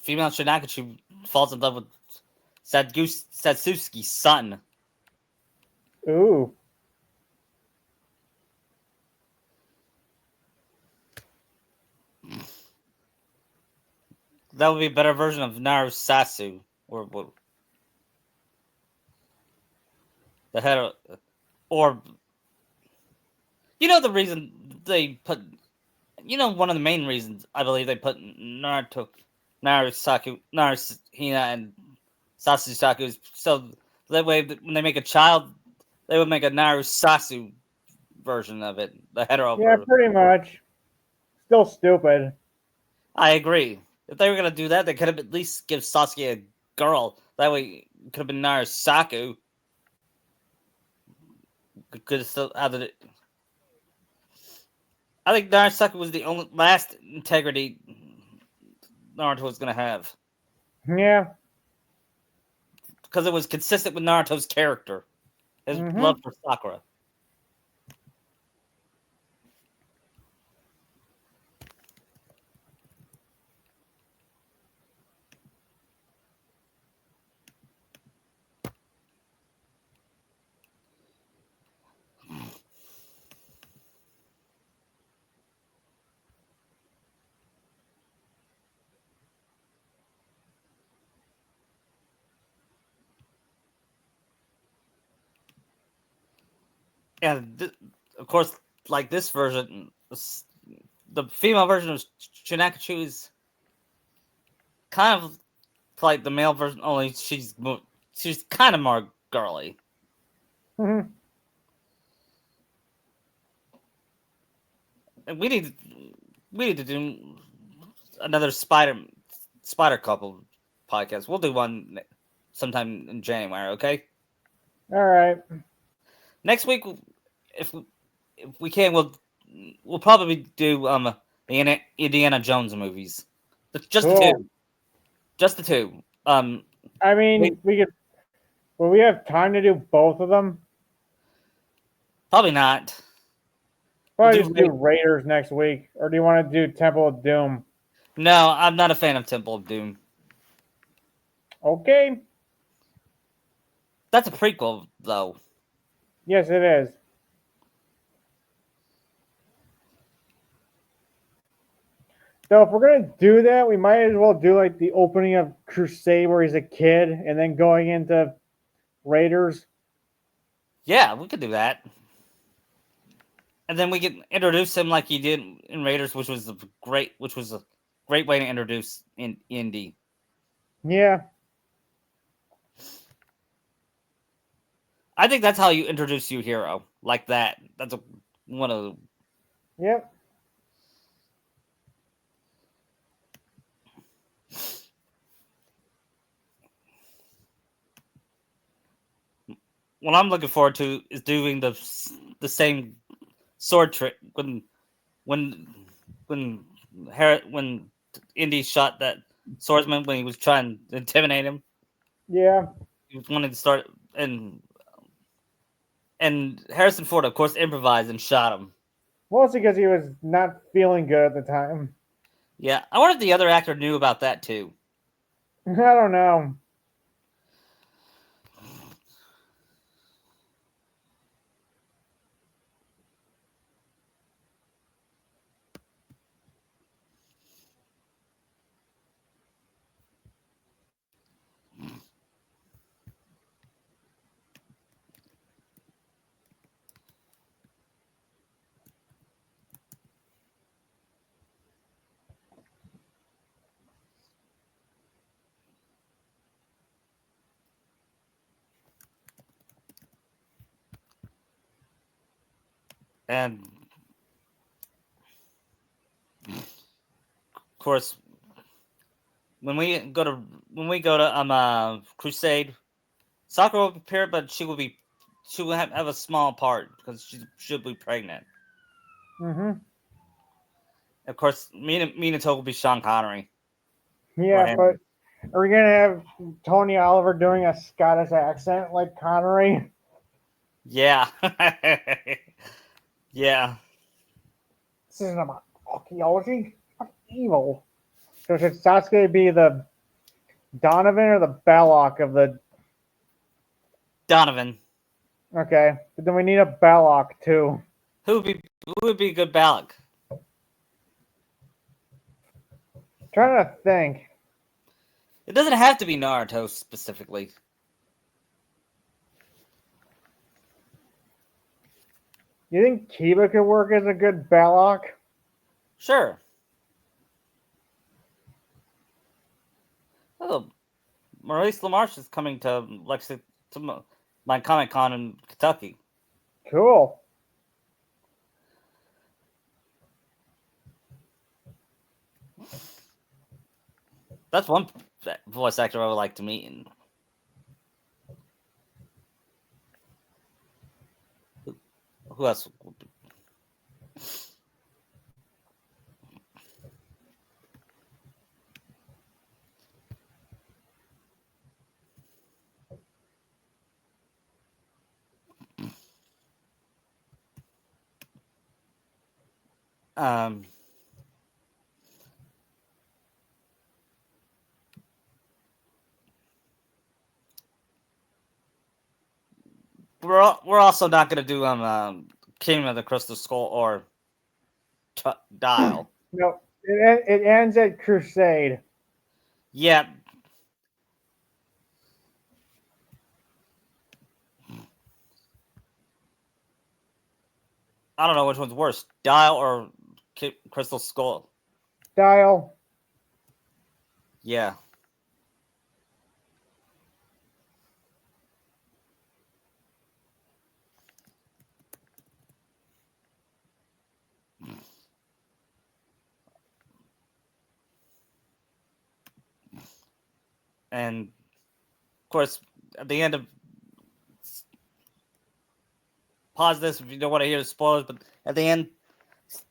female Shinachiku falls in love with Satsuki's son? Ooh. That would be a better version of Narusasu or the head of, or the reason they put one of the main reasons I believe they put Naruhina and Sasusaku is so that way when they make a child they would make a Narusasu version of it, the hetero Yeah, version. pretty much. Still stupid. I agree. If they were gonna do that, they could have at least give Sasuke a girl. That way, it could have been Narusaku. Could have still had it. I think Narusaku was the only last integrity Naruto was gonna have Yeah. because it was consistent with Naruto's character, his Mm-hmm. love for Sakura. And of course, like this version, the female version of Shinakachu is kind of like the male version, only she's kind of more girly. Mm-hmm. And we need to do another spider couple podcast. We'll do one sometime in January. Okay. All right. Next week, if we can, we'll probably do the Indiana Jones movies. Just the Cool. two. Just the two. I Wait, mean, we could. Will we have time to do both of them? probably not. We'll Probably do. just do Raiders next week, or do you want to do Temple of Doom? No, I'm not a fan of Temple of Doom. Okay. That's a prequel, though. Yes, it is. So if we're gonna do that, we might as well do like the opening of Crusade where he's a kid, and then going into Raiders. Yeah, we could do that. And then we can introduce him like he did in Raiders, which was a great way to introduce in Indy. Yeah. I think that's how you introduce your hero, like that. That's one of the, Yep. what I'm looking forward to is doing the same sword trick when when when Indy shot that swordsman when he was trying to intimidate him. Yeah. He was wanting to start and And Harrison Ford, of course, improvised and shot him. Mostly because he was not feeling good at the time. Yeah, I wonder if the other actor knew about that too. I don't know. And of course, when we go to Crusade, Sakura will appear, but she will have a small part because she should be pregnant. Mm-hmm. Of course, Minato will be Sean Connery or Yeah, but Henry. are we gonna have Tony Oliver doing a Scottish accent like Connery? Yeah, yeah. This isn't about archaeology. It's evil. So should Sasuke be the Donovan or the Balok of the? Donovan. Okay, but then we need a Balok too. Who would be a good Balak? Trying to think. It doesn't have to be Naruto specifically. You think Kiba could work as a good Balok? Sure. Oh, Maurice LaMarche is coming to my Comic Con in Kentucky. Cool. That's one voice actor I would like to meet. And who else? Um, we're also not gonna do Kingdom of the Crystal Skull or Dial. No, it ends at Crusade. Yeah, I don't know which one's worse, Dial or Crystal Skull. Dial. Yeah, and of course at the end of pause this if you don't want to hear the spoilers, but at the end,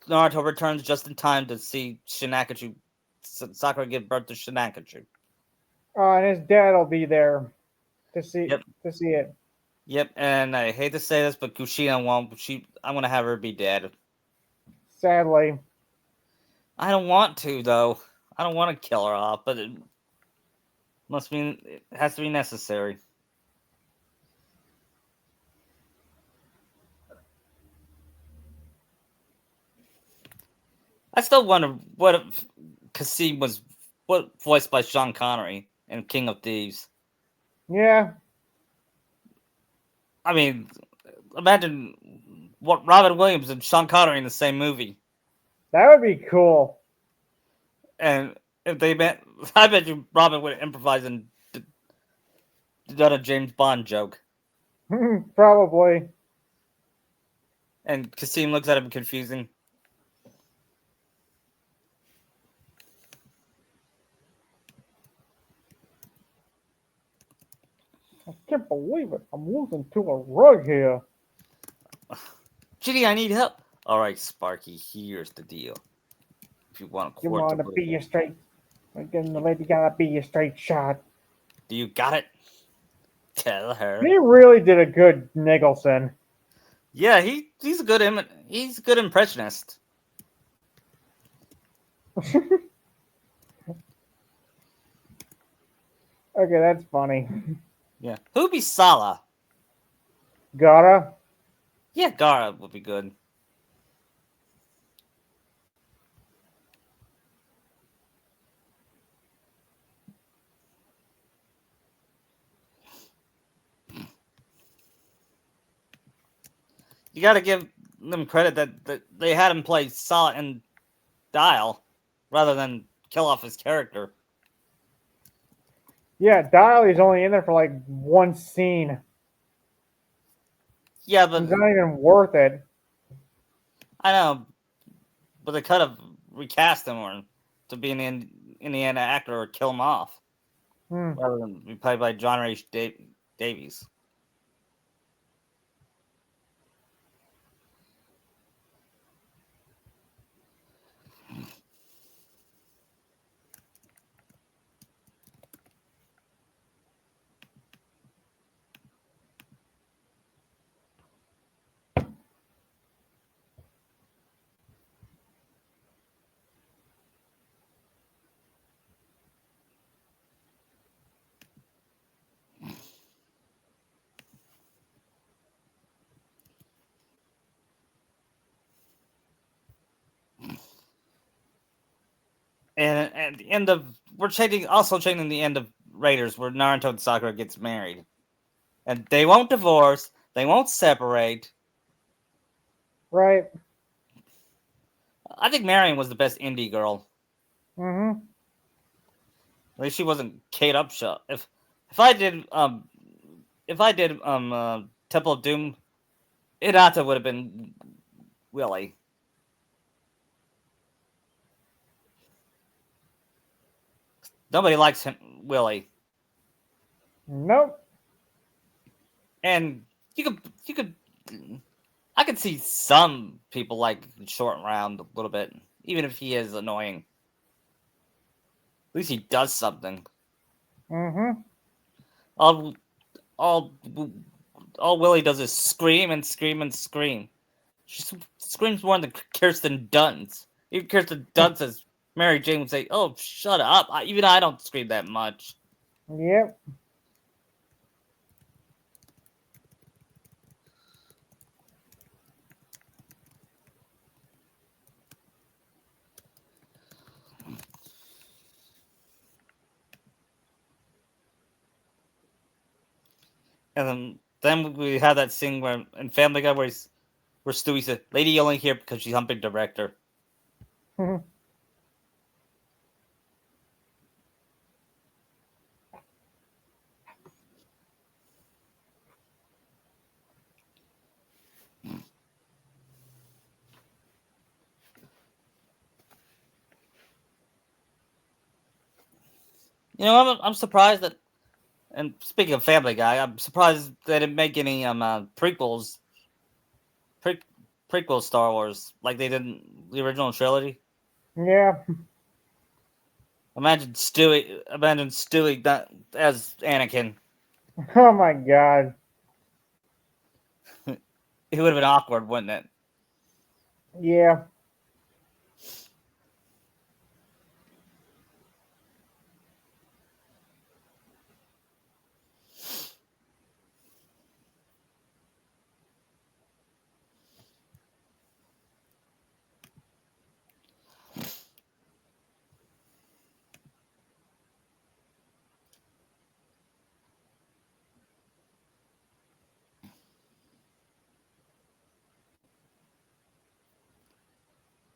Naruto returns just in time to see Shinakachu, Sakura give birth to Shinakachu. And his dad will be there to see Yep, to see it. yep. And I hate to say this, but Kushina won't. I'm gonna have her be dead. Sadly, I don't want to though. I don't want to kill her off, but it has to be necessary. I still wonder what if Kasim was voiced by Sean Connery in King of Thieves. yeah, I mean, imagine what Robin Williams and Sean Connery in the same movie. that would be cool. And if they met, I bet you Robin would improvise and done a James Bond joke. Probably. And Kasim looks at him confusing. I can't believe it. I'm losing to a rug here. Ginny, I need help. All right, Sparky, here's the deal. If you want a You quart want to of be a straight. Again, the lady gotta be a straight shot. do you got it? Tell her. He really did a good Nicholson. Yeah, he's a good impressionist. Okay, that's funny. Yeah, who'd be Sala? Gotta. Yeah, Gara would be good. You got to give them credit that they had him play Sala and Dial rather than kill off his character. Yeah, Dial is only in there for like one scene. Yeah, but He's not even worth it. I know, but they could have recast him or to be an Indiana actor or kill him off Hmm. rather than be played by John H. Davies. And at the end of also changing the end of Raiders where Naruto and Sakura gets married, and they won't divorce, they won't separate. Right. I think Marion was the best indie girl. Mm-hmm. At least she wasn't Kate Upshot. If I did Temple of Doom, Hinata would have been Willie. Nobody likes him, Willie, Nope. and you could I could see some people like Short Round a little bit, even if he is annoying. At least he does something. Mm-hmm. All all all Willie does is scream and scream and scream. She screams more than Kirsten Dunst. Even Kirsten Dunst as Mary Jane would say, "Oh, shut up!" Even I don't scream that much. Yep. And then we have that scene where in Family Guy where Stewie said, "Lady only here because she's humping director." You know, I'm surprised that. And speaking of Family Guy, I'm surprised they didn't make any pre- prequel Star Wars like they did in the original trilogy. Yeah. Imagine Stewie that, as Anakin. Oh my god. It would have been awkward, wouldn't it? Yeah.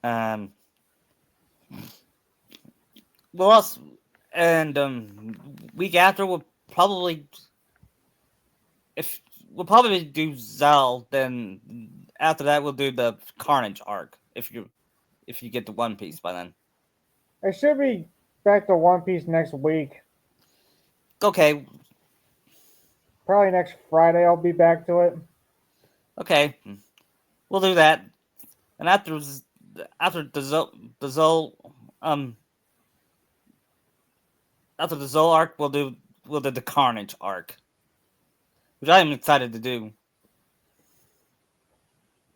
Um, well, else, and week after probably if we'll probably do Zell. Then after that, we'll do the Carnage arc. If you get to One Piece by then. I should be back to One Piece next week. Okay, Probably next Friday I'll be back to it. okay, we'll do that. And after the Zol um after the Zol arc, we'll do the Carnage arc, which I am excited to do.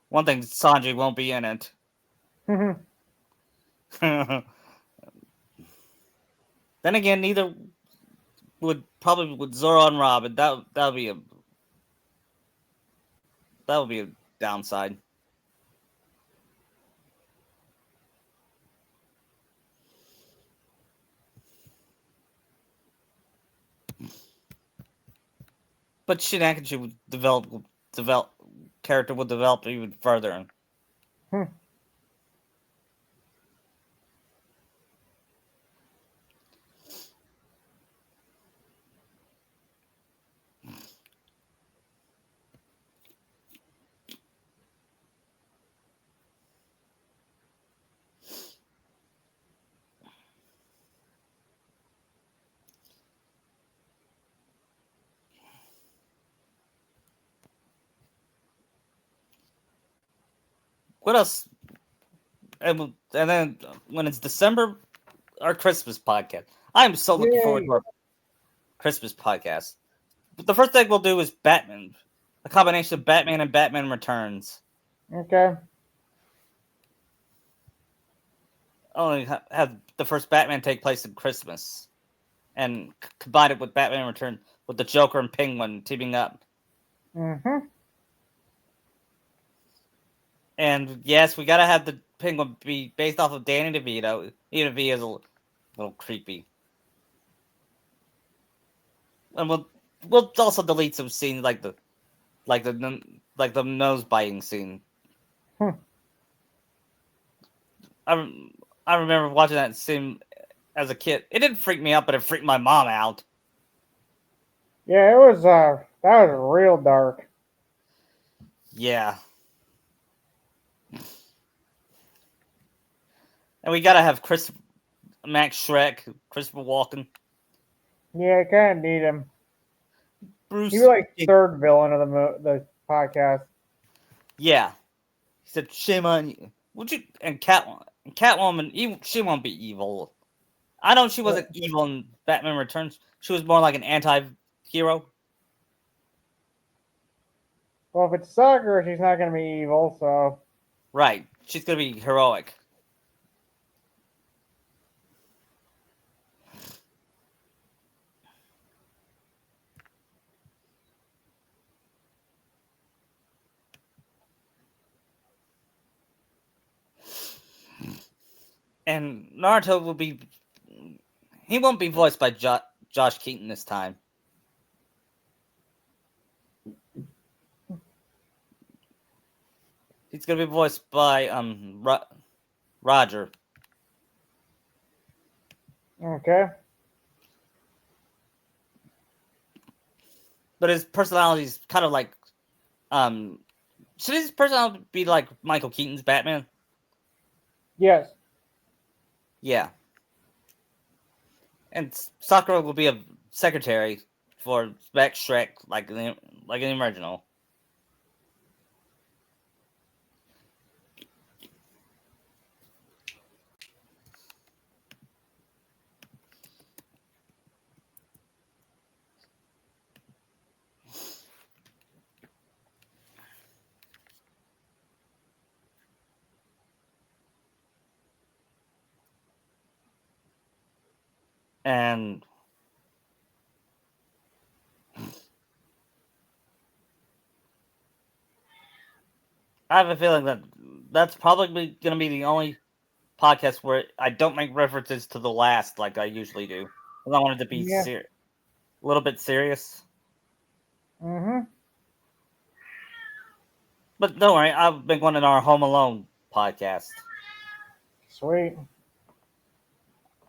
One thing, Sanji won't be in it. Then again, neither would probably with Zoro and Robin. That would be a downside. But Shinachiku would develop character would develop even further. What else? And then when it's December, our Christmas podcast. I'm so looking forward Yay! to our Christmas podcast. But the first thing we'll do is Batman, a combination of Batman and Batman Returns. Okay. Only have the first Batman take place in Christmas, and combine it with Batman Returns with the Joker and Penguin teaming up. Mm-hmm. And yes, we gotta have the Penguin be based off of Danny DeVito, even if he is a little creepy. And we'll also delete some scenes like the nose biting scene. Hmm. I I remember watching that scene as a kid. It didn't freak me out, but it freaked my mom out. Yeah, it was that was real dark. Yeah. And we gotta have Max Shrek, Christopher Walken, Yeah, I kind of need him. He was Bruce. like third villain of the podcast. Yeah, he said, "Shame on you." Would you and Catwoman? She won't be evil. I know she wasn't evil in Batman Returns. She was more like an anti-hero. Well, if it's soccer, she's not going to be evil, so. Right. She's gonna be heroic. And Naruto will be. He won't be voiced by Josh Keaton this time. He's gonna be voiced by Roger. Okay. But his personality is kind of like should his personality be like Michael Keaton's Batman? Yes. Yeah. And Sakura will be a secretary for Max Shrek, like in the original. And I have a feeling that that's probably going to be the only podcast where I don't make references to the last like I usually do. I want it to be Yeah. a little bit serious. Mm-hmm. But don't worry, I've been going in our Home Alone podcast. Sweet.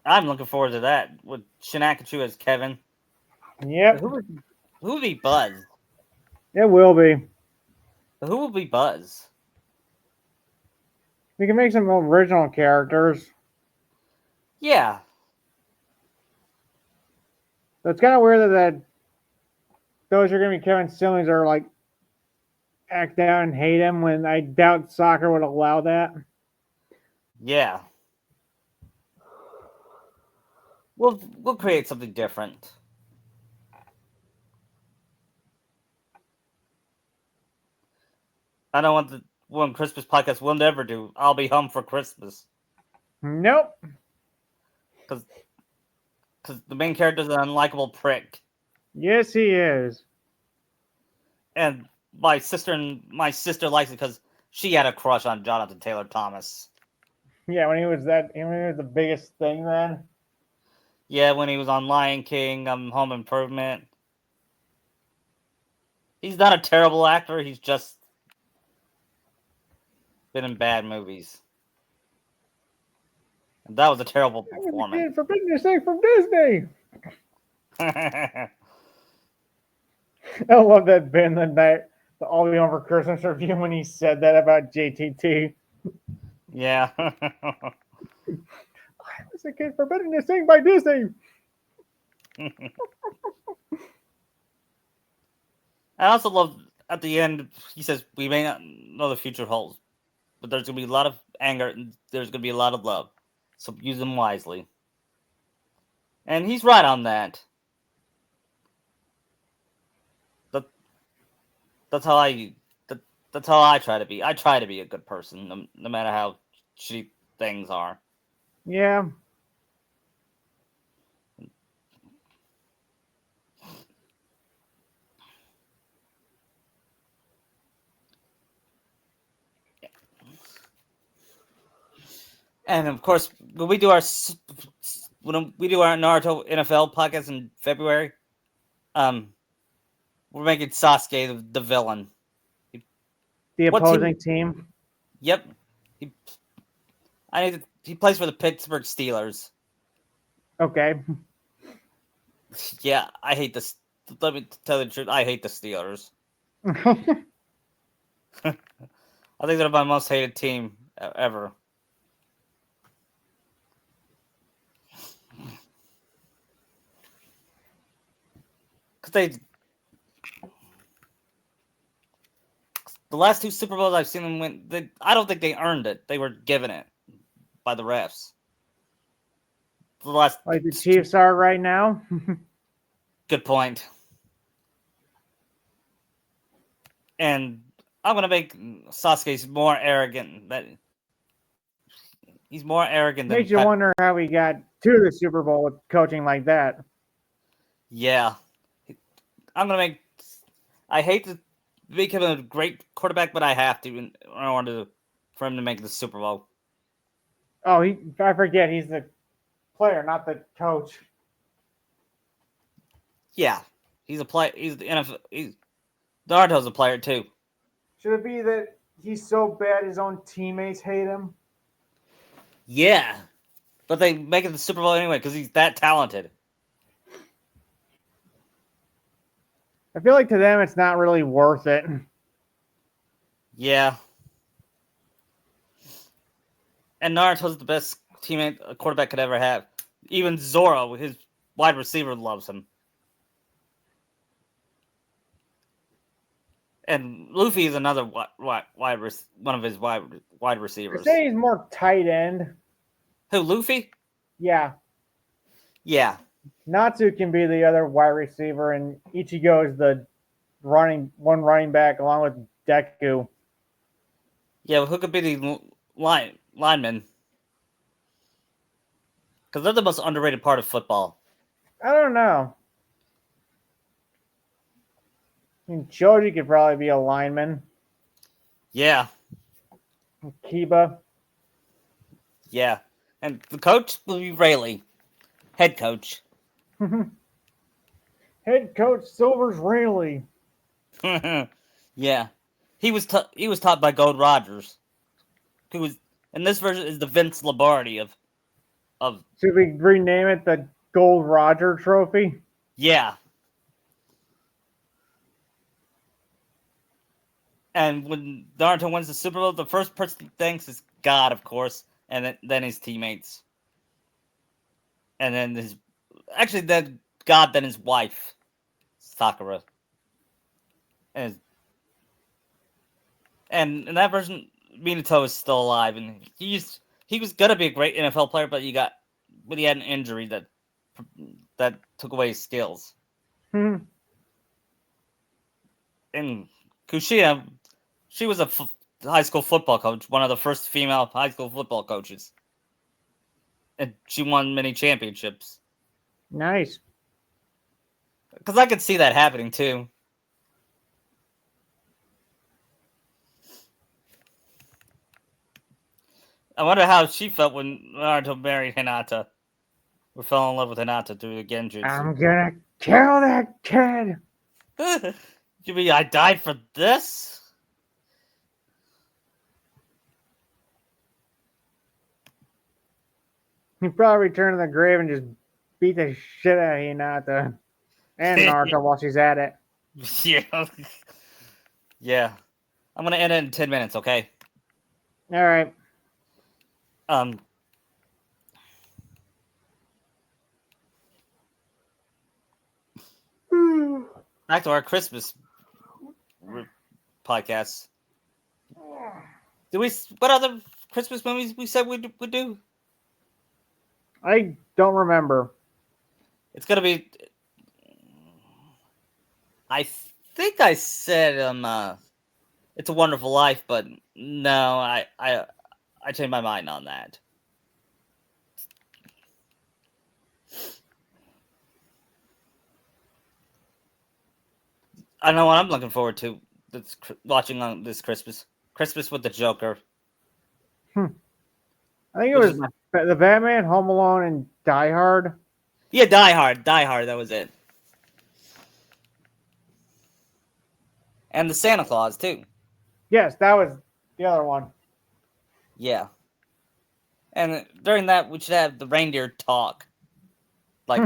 I'm looking forward to that with Shinachiku as Kevin. Yep. Who would be Buzz? It will be. Who will be Buzz? We can make some original characters. Yeah. So it's kind of weird that those are going to be Kevin siblings are like act out and hate him when I doubt soccer would allow that. Yeah. We'll create something different. I don't want one Christmas podcast we'll never do. I'll Be Home for Christmas. Nope. Because the main character is an unlikable prick. Yes, he is. And my sister likes it because she had a crush on Jonathan Taylor Thomas. Yeah, when he was the biggest thing then. Yeah, when he was on Lion King, Home Improvement. He's not a terrible actor. He's just been in bad movies. And that was a terrible performance. Forbidden to say from Disney. I love that Ben the night the All Be Home for Christmas review when he said that about JTT. Yeah. I was a kid forbidden to sing by Disney. I also love at the end he says we may not know the future holds, but there's gonna be a lot of anger and there's gonna be a lot of love. So use them wisely. And he's right on that. That that's how that's how I try to be. I try to be a good person, no matter how shitty things are. Yeah. And of course, when we do our Naruto NFL podcast in February, we're making Sasuke the villain. The What team? opposing team. Yep. He plays for the Pittsburgh Steelers. Okay. Yeah, I hate this. Let me tell you the truth. I hate the Steelers. I think they're my most hated team ever. Because the last two Super Bowls I've seen them win, I don't think they earned it. They were given it by the refs. The last, like the Chiefs are right now. good point. And I'm gonna make Sasuke more arrogant. He's more arrogant than. Makes you wonder how he got to the Super Bowl with coaching like that. Yeah, I'm gonna make. I hate to make him a great quarterback, but I have to in order for him to make the Super Bowl. Oh, I forget he's the player, not the coach. Yeah, he's a player. He's the NFL. Naruto's a player too. Should it be that he's so bad his own teammates hate him? Yeah, but they make it the Super Bowl anyway because he's that talented. I feel like to them it's not really worth it. Yeah. And Naruto's the best teammate a quarterback could ever have. Even Zoro, his wide receiver, loves him. And Luffy is another one of his wide receivers. I say he's more tight end. Who, Luffy? Yeah. Yeah. Natsu can be the other wide receiver, and Ichigo is the running back along with Deku. Yeah, who could be the lineman? Because they're the most underrated part of football. I don't know. I mean, Choji could probably be a lineman. Yeah. Kiba. Yeah. And the coach will be Rayleigh. Head coach. Head coach Silver's Rayleigh. Yeah. He was taught by Gold Rogers. Who was in this version is the Vince Lombardi of Should we rename it the Gold Roger Trophy? Yeah. And when Naruto wins the Super Bowl, the first person he thanks is God, of course, and then his teammates. And then then God, then his wife, Sakura. And in that version, Minato is still alive, and he was gonna be a great NFL player, but he had an injury that took away his skills. And Kushina, she was a high school football coach, one of the first female high school football coaches, and she won many championships. Nice. Because I could see that happening too. I wonder how she felt when Naruto married Hinata, or fell in love with Hinata through the Genjutsu. I'm gonna kill that kid. You mean I died for this? He probably returned to the grave and just beat the shit out of Hinata and Naruto while she's at it. Yeah. Yeah. I'm gonna end it in 10 minutes, okay? All right. Um Back to our Christmas podcast. What other Christmas movies we said we'd do? I don't remember. It's gonna be. I think I said It's a Wonderful Life, but no, I changed my mind on that. I know what I'm looking forward to. That's watching on this Christmas. Christmas with the Joker. I think it was the Batman, Home Alone, and Die Hard. Yeah, Die Hard. Die Hard. That was it. And the Santa Claus too. Yes, that was the other one. Yeah. And during that, we should have the reindeer talk. Like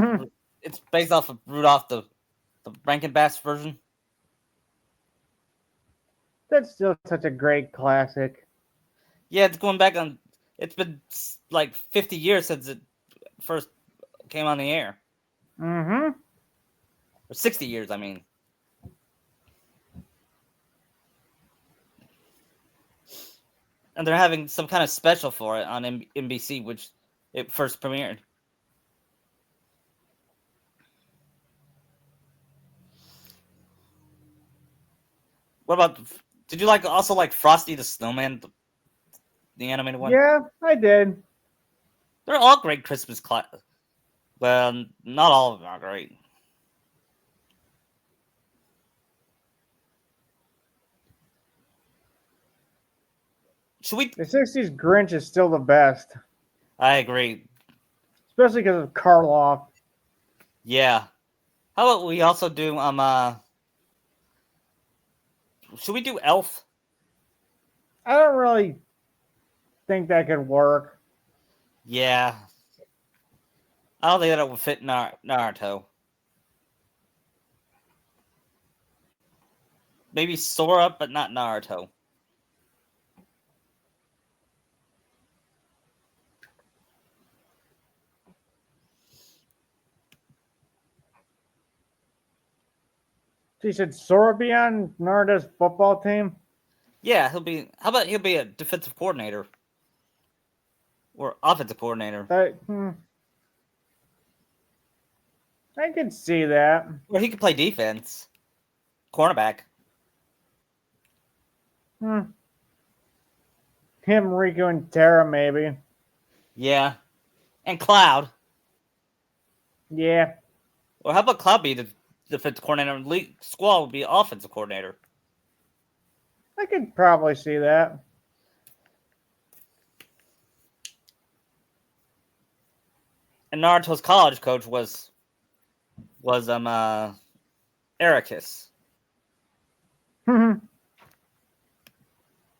it's based off of Rudolph the Rankin Bass version. That's still such a great classic. Yeah, it's going back on. It's been like 50 years since it first came on the air. Mm-hmm. Or 60 years, I mean. And they're having some kind of special for it on NBC, which it first premiered. What about? Did you also like Frosty the Snowman, the animated one? Yeah, I did. They're all great Christmas Well, not all of them are great. Should we? The '60s Grinch is still the best, I agree. especially because of Karloff. Yeah. How about we also do should we do Elf? I don't really think that could work. Yeah. I don't think that would fit Naruto. Maybe Sora, but not Naruto. She said Sora be on Naruto's football team. Yeah, he'll be. How about he'll be a defensive coordinator or offensive coordinator? I could see that. Or he could play defense, cornerback. Him, Riku, and Tara, maybe. Yeah, and Cloud. Yeah. Or how about Cloud be the defensive coordinator? And Squall would be offensive coordinator. I could probably see that. And Naruto's college coach was Ericus.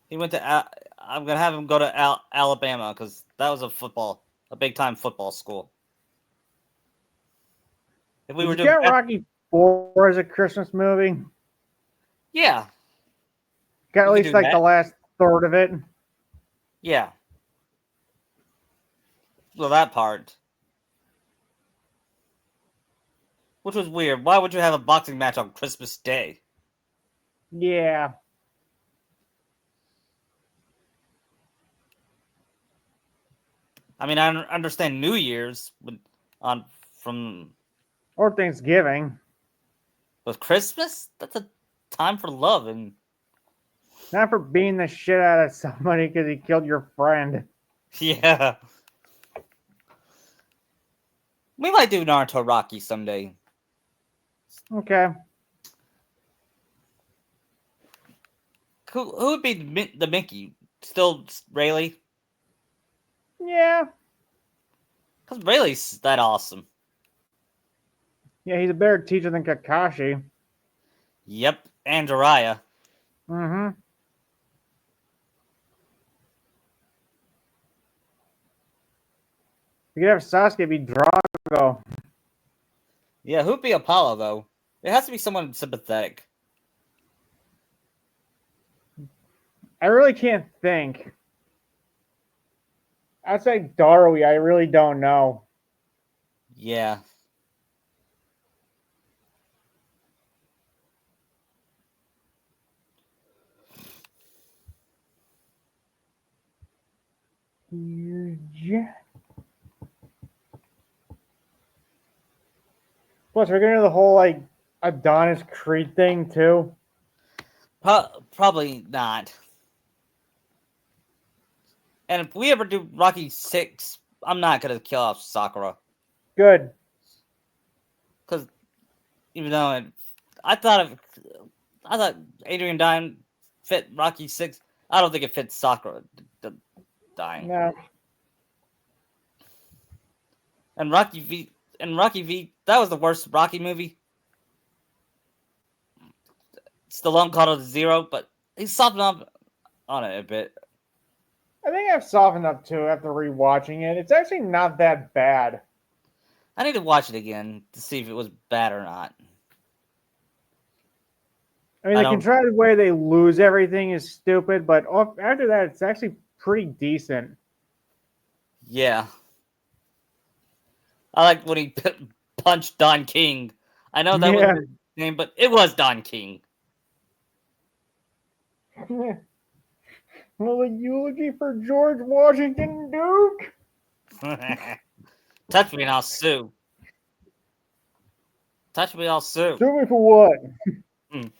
He went to. I'm gonna have him go to Alabama because that was a big time football school. If we Did were you doing get Rocky 4 as a Christmas movie? yeah, Got at We could least do like that. the last third of it. yeah. Well, that part, which was weird. Why would you have a boxing match on Christmas Day? Yeah. I mean, I understand New Year's from Or Thanksgiving. with Christmas. That's a time for love and Not for beating the shit out of somebody because he killed your friend. Yeah. We might do Naruto Rocky someday. Okay. Who would be the Mickey? Still Rayleigh? Yeah. Because Rayleigh's that awesome. Yeah, he's a better teacher than Kakashi. Yep, and Jiraiya. Mm-hmm. You could have Sasuke be Drago. Yeah, who'd be Apollo, though? It has to be someone sympathetic. I really can't think. Outside Darui, I really don't know. Yeah. Yeah. Plus, we're gonna do the whole like Adonis Creed thing too. Probably not. And if we ever do Rocky 6, I'm not going to kill off Sakura. Good. Because even though I thought Adrian dying fit Rocky 6, I don't think it fits Sakura dying. No. And Rocky V, that was the worst Rocky movie. Stallone called it zero, but he softened up on it a bit. I think I've softened up too after rewatching it. It's actually not that bad. I need to watch it again to see if it was bad or not. I mean, the contrived way they lose everything is stupid, but after that, it's actually pretty decent. Yeah. I like when he punched Don King. I know that was his name, but it was Don King. Well, a eulogy for George Washington Duke? Touch me and I'll sue. Touch me, I'll sue. Sue me for what? Mm.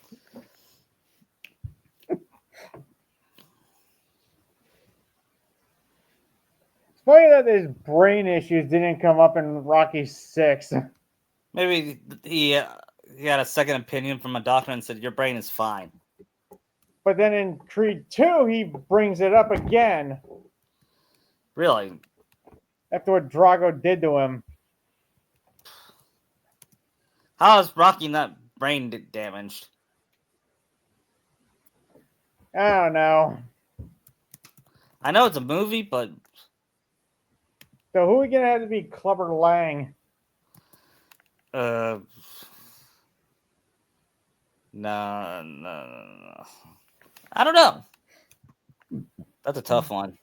It's funny that his brain issues didn't come up in Rocky 6. Maybe he had a second opinion from a doctor and said, your brain is fine. But then in Creed 2, he brings it up again. Really? After what Drago did to him. How is Rocky not brain damaged? I don't know. I know it's a movie, but... So who are we going to have to be Clubber Lang? No. I don't know. That's a tough one.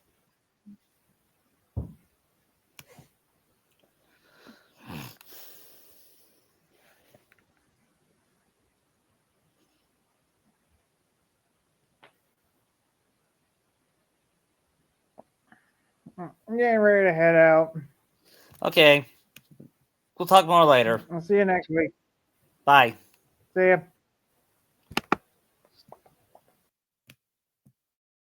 I'm getting ready to head out. Okay. We'll talk more later. I'll see you next week. Bye. See ya.